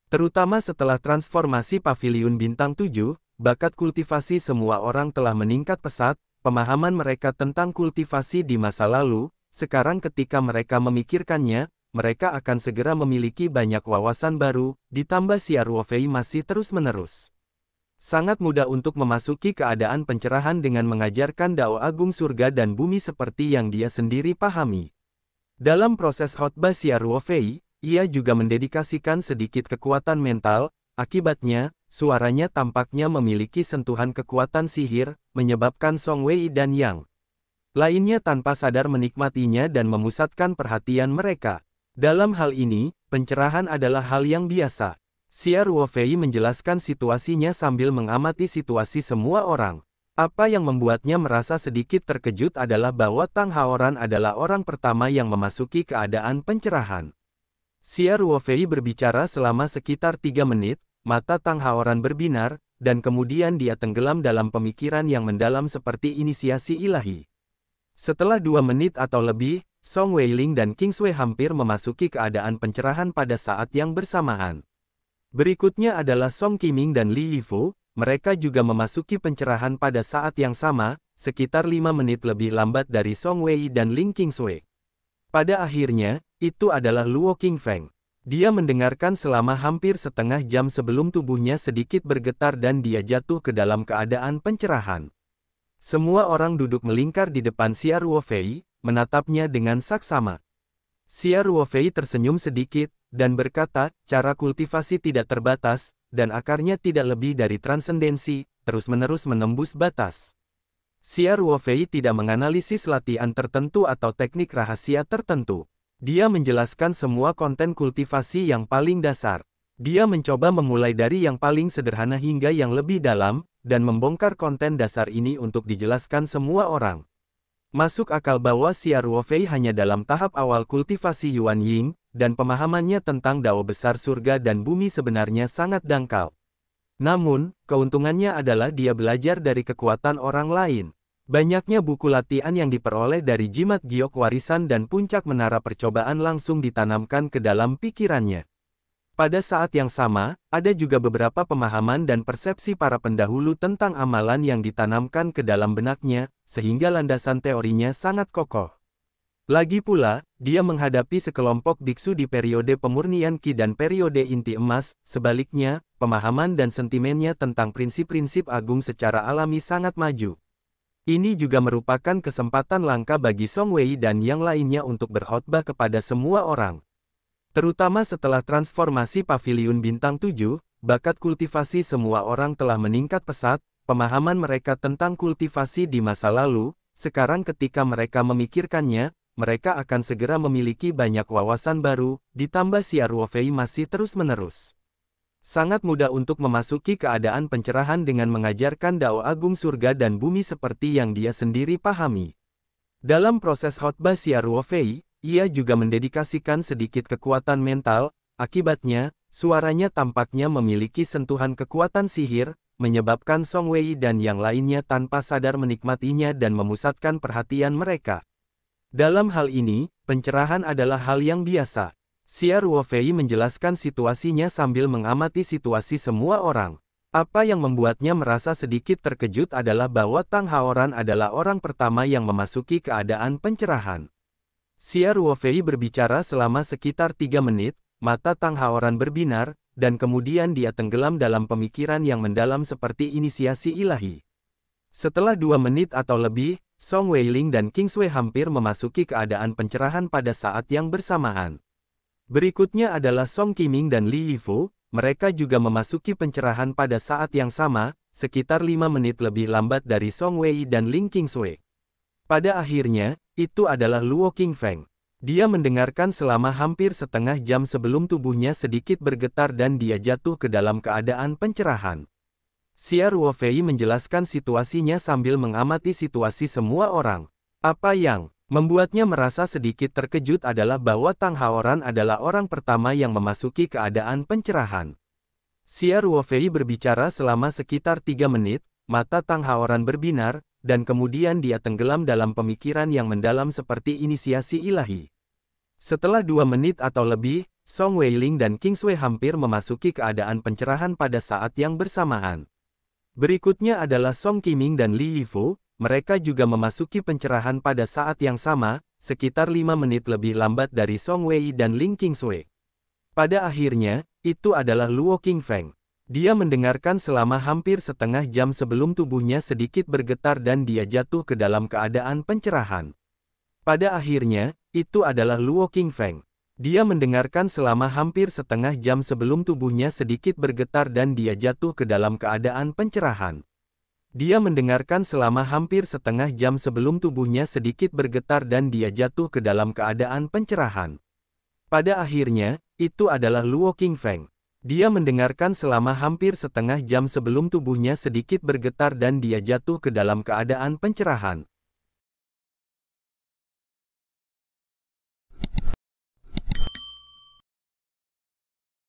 Terutama setelah transformasi Paviliun Bintang 7, bakat kultivasi semua orang telah meningkat pesat, pemahaman mereka tentang kultivasi di masa lalu, sekarang ketika mereka memikirkannya, mereka akan segera memiliki banyak wawasan baru, ditambah Xia Ruofei masih terus-menerus sangat mudah untuk memasuki keadaan pencerahan dengan mengajarkan Dao Agung Surga dan Bumi seperti yang dia sendiri pahami. Dalam proses khotbah Xia Ruofei, ia juga mendedikasikan sedikit kekuatan mental, akibatnya, suaranya tampaknya memiliki sentuhan kekuatan sihir, menyebabkan Song Wei dan yang lainnya tanpa sadar menikmatinya dan memusatkan perhatian mereka. Dalam hal ini, pencerahan adalah hal yang biasa. Xia Ruofei menjelaskan situasinya sambil mengamati situasi semua orang. Apa yang membuatnya merasa sedikit terkejut adalah bahwa Tang Haoran adalah orang pertama yang memasuki keadaan pencerahan. Xia Ruofei berbicara selama sekitar 3 menit, mata Tang Haoran berbinar, dan kemudian dia tenggelam dalam pemikiran yang mendalam seperti inisiasi ilahi. Setelah 2 menit atau lebih, Song Weiling dan King Sui hampir memasuki keadaan pencerahan pada saat yang bersamaan. Berikutnya adalah Song Qiming dan Li Yifo, mereka juga memasuki pencerahan pada saat yang sama, sekitar 5 menit lebih lambat dari Song Wei dan Ling Qingsui. Pada akhirnya, itu adalah Luo Qingfeng. Dia mendengarkan selama hampir setengah jam sebelum tubuhnya sedikit bergetar dan dia jatuh ke dalam keadaan pencerahan. Semua orang duduk melingkar di depan Xia Ruofei, menatapnya dengan saksama. Xia Ruofei tersenyum sedikit, dan berkata, cara kultivasi tidak terbatas, dan akarnya tidak lebih dari transendensi, terus-menerus menembus batas. Xia Ruofei tidak menganalisis latihan tertentu atau teknik rahasia tertentu. Dia menjelaskan semua konten kultivasi yang paling dasar. Dia mencoba memulai dari yang paling sederhana hingga yang lebih dalam, dan membongkar konten dasar ini untuk dijelaskan semua orang. Masuk akal bahwa Xia Ruofei hanya dalam tahap awal kultivasi Yuan Ying, dan pemahamannya tentang dao besar surga dan bumi sebenarnya sangat dangkal. Namun, keuntungannya adalah dia belajar dari kekuatan orang lain. Banyaknya buku latihan yang diperoleh dari jimat giok warisan dan puncak menara percobaan langsung ditanamkan ke dalam pikirannya. Pada saat yang sama, ada juga beberapa pemahaman dan persepsi para pendahulu tentang amalan yang ditanamkan ke dalam benaknya, sehingga landasan teorinya sangat kokoh. Lagi pula, dia menghadapi sekelompok biksu di periode pemurnian Qi dan periode inti emas, sebaliknya, pemahaman dan sentimennya tentang prinsip-prinsip agung secara alami sangat maju. Ini juga merupakan kesempatan langka bagi Song Wei dan yang lainnya untuk berkhotbah kepada semua orang. Terutama setelah transformasi Paviliun Bintang 7, bakat kultivasi semua orang telah meningkat pesat, pemahaman mereka tentang kultivasi di masa lalu, sekarang ketika mereka memikirkannya, mereka akan segera memiliki banyak wawasan baru, ditambah Xia Ruofei masih terus-menerus. Sangat mudah untuk memasuki keadaan pencerahan dengan mengajarkan dao agung surga dan bumi seperti yang dia sendiri pahami. Dalam proses khotbah Xia Ruofei, ia juga mendedikasikan sedikit kekuatan mental, akibatnya, suaranya tampaknya memiliki sentuhan kekuatan sihir, menyebabkan Song Wei dan yang lainnya tanpa sadar menikmatinya dan memusatkan perhatian mereka. Dalam hal ini, pencerahan adalah hal yang biasa. Xia Ruofei menjelaskan situasinya sambil mengamati situasi semua orang. Apa yang membuatnya merasa sedikit terkejut adalah bahwa Tang Haoran adalah orang pertama yang memasuki keadaan pencerahan. Xia Ruofei berbicara selama sekitar 3 menit, mata Tang Haoran berbinar, dan kemudian dia tenggelam dalam pemikiran yang mendalam seperti inisiasi ilahi. Setelah 2 menit atau lebih, Song Weiling dan Qingsui hampir memasuki keadaan pencerahan pada saat yang bersamaan. Berikutnya adalah Song Qiming dan Li Yifo, mereka juga memasuki pencerahan pada saat yang sama, sekitar 5 menit lebih lambat dari Song Wei dan Ling Qingsui. Pada akhirnya, itu adalah Luo Qingfeng. Dia mendengarkan selama hampir setengah jam sebelum tubuhnya sedikit bergetar dan dia jatuh ke dalam keadaan pencerahan. Xia Ruofei menjelaskan situasinya sambil mengamati situasi semua orang. Apa yang membuatnya merasa sedikit terkejut adalah bahwa Tang Haoran adalah orang pertama yang memasuki keadaan pencerahan. Xia Ruofei berbicara selama sekitar 3 menit, mata Tang Haoran berbinar, dan kemudian dia tenggelam dalam pemikiran yang mendalam seperti inisiasi ilahi. Setelah 2 menit atau lebih, Song Weiling dan Qingsui hampir memasuki keadaan pencerahan pada saat yang bersamaan. Berikutnya adalah Song Qiming dan Li Yifo, mereka juga memasuki pencerahan pada saat yang sama, sekitar 5 menit lebih lambat dari Song Wei dan Ling Qingsui. Pada akhirnya, itu adalah Luo Qingfeng. Dia mendengarkan selama hampir setengah jam sebelum tubuhnya sedikit bergetar dan dia jatuh ke dalam keadaan pencerahan. Pada akhirnya, itu adalah Luo Qingfeng. Dia mendengarkan selama hampir setengah jam sebelum tubuhnya sedikit bergetar dan dia jatuh ke dalam keadaan pencerahan. Dia mendengarkan selama hampir setengah jam sebelum tubuhnya sedikit bergetar dan dia jatuh ke dalam keadaan pencerahan. Pada akhirnya, itu adalah Luo Qingfeng. Dia mendengarkan selama hampir setengah jam sebelum tubuhnya sedikit bergetar dan dia jatuh ke dalam keadaan pencerahan.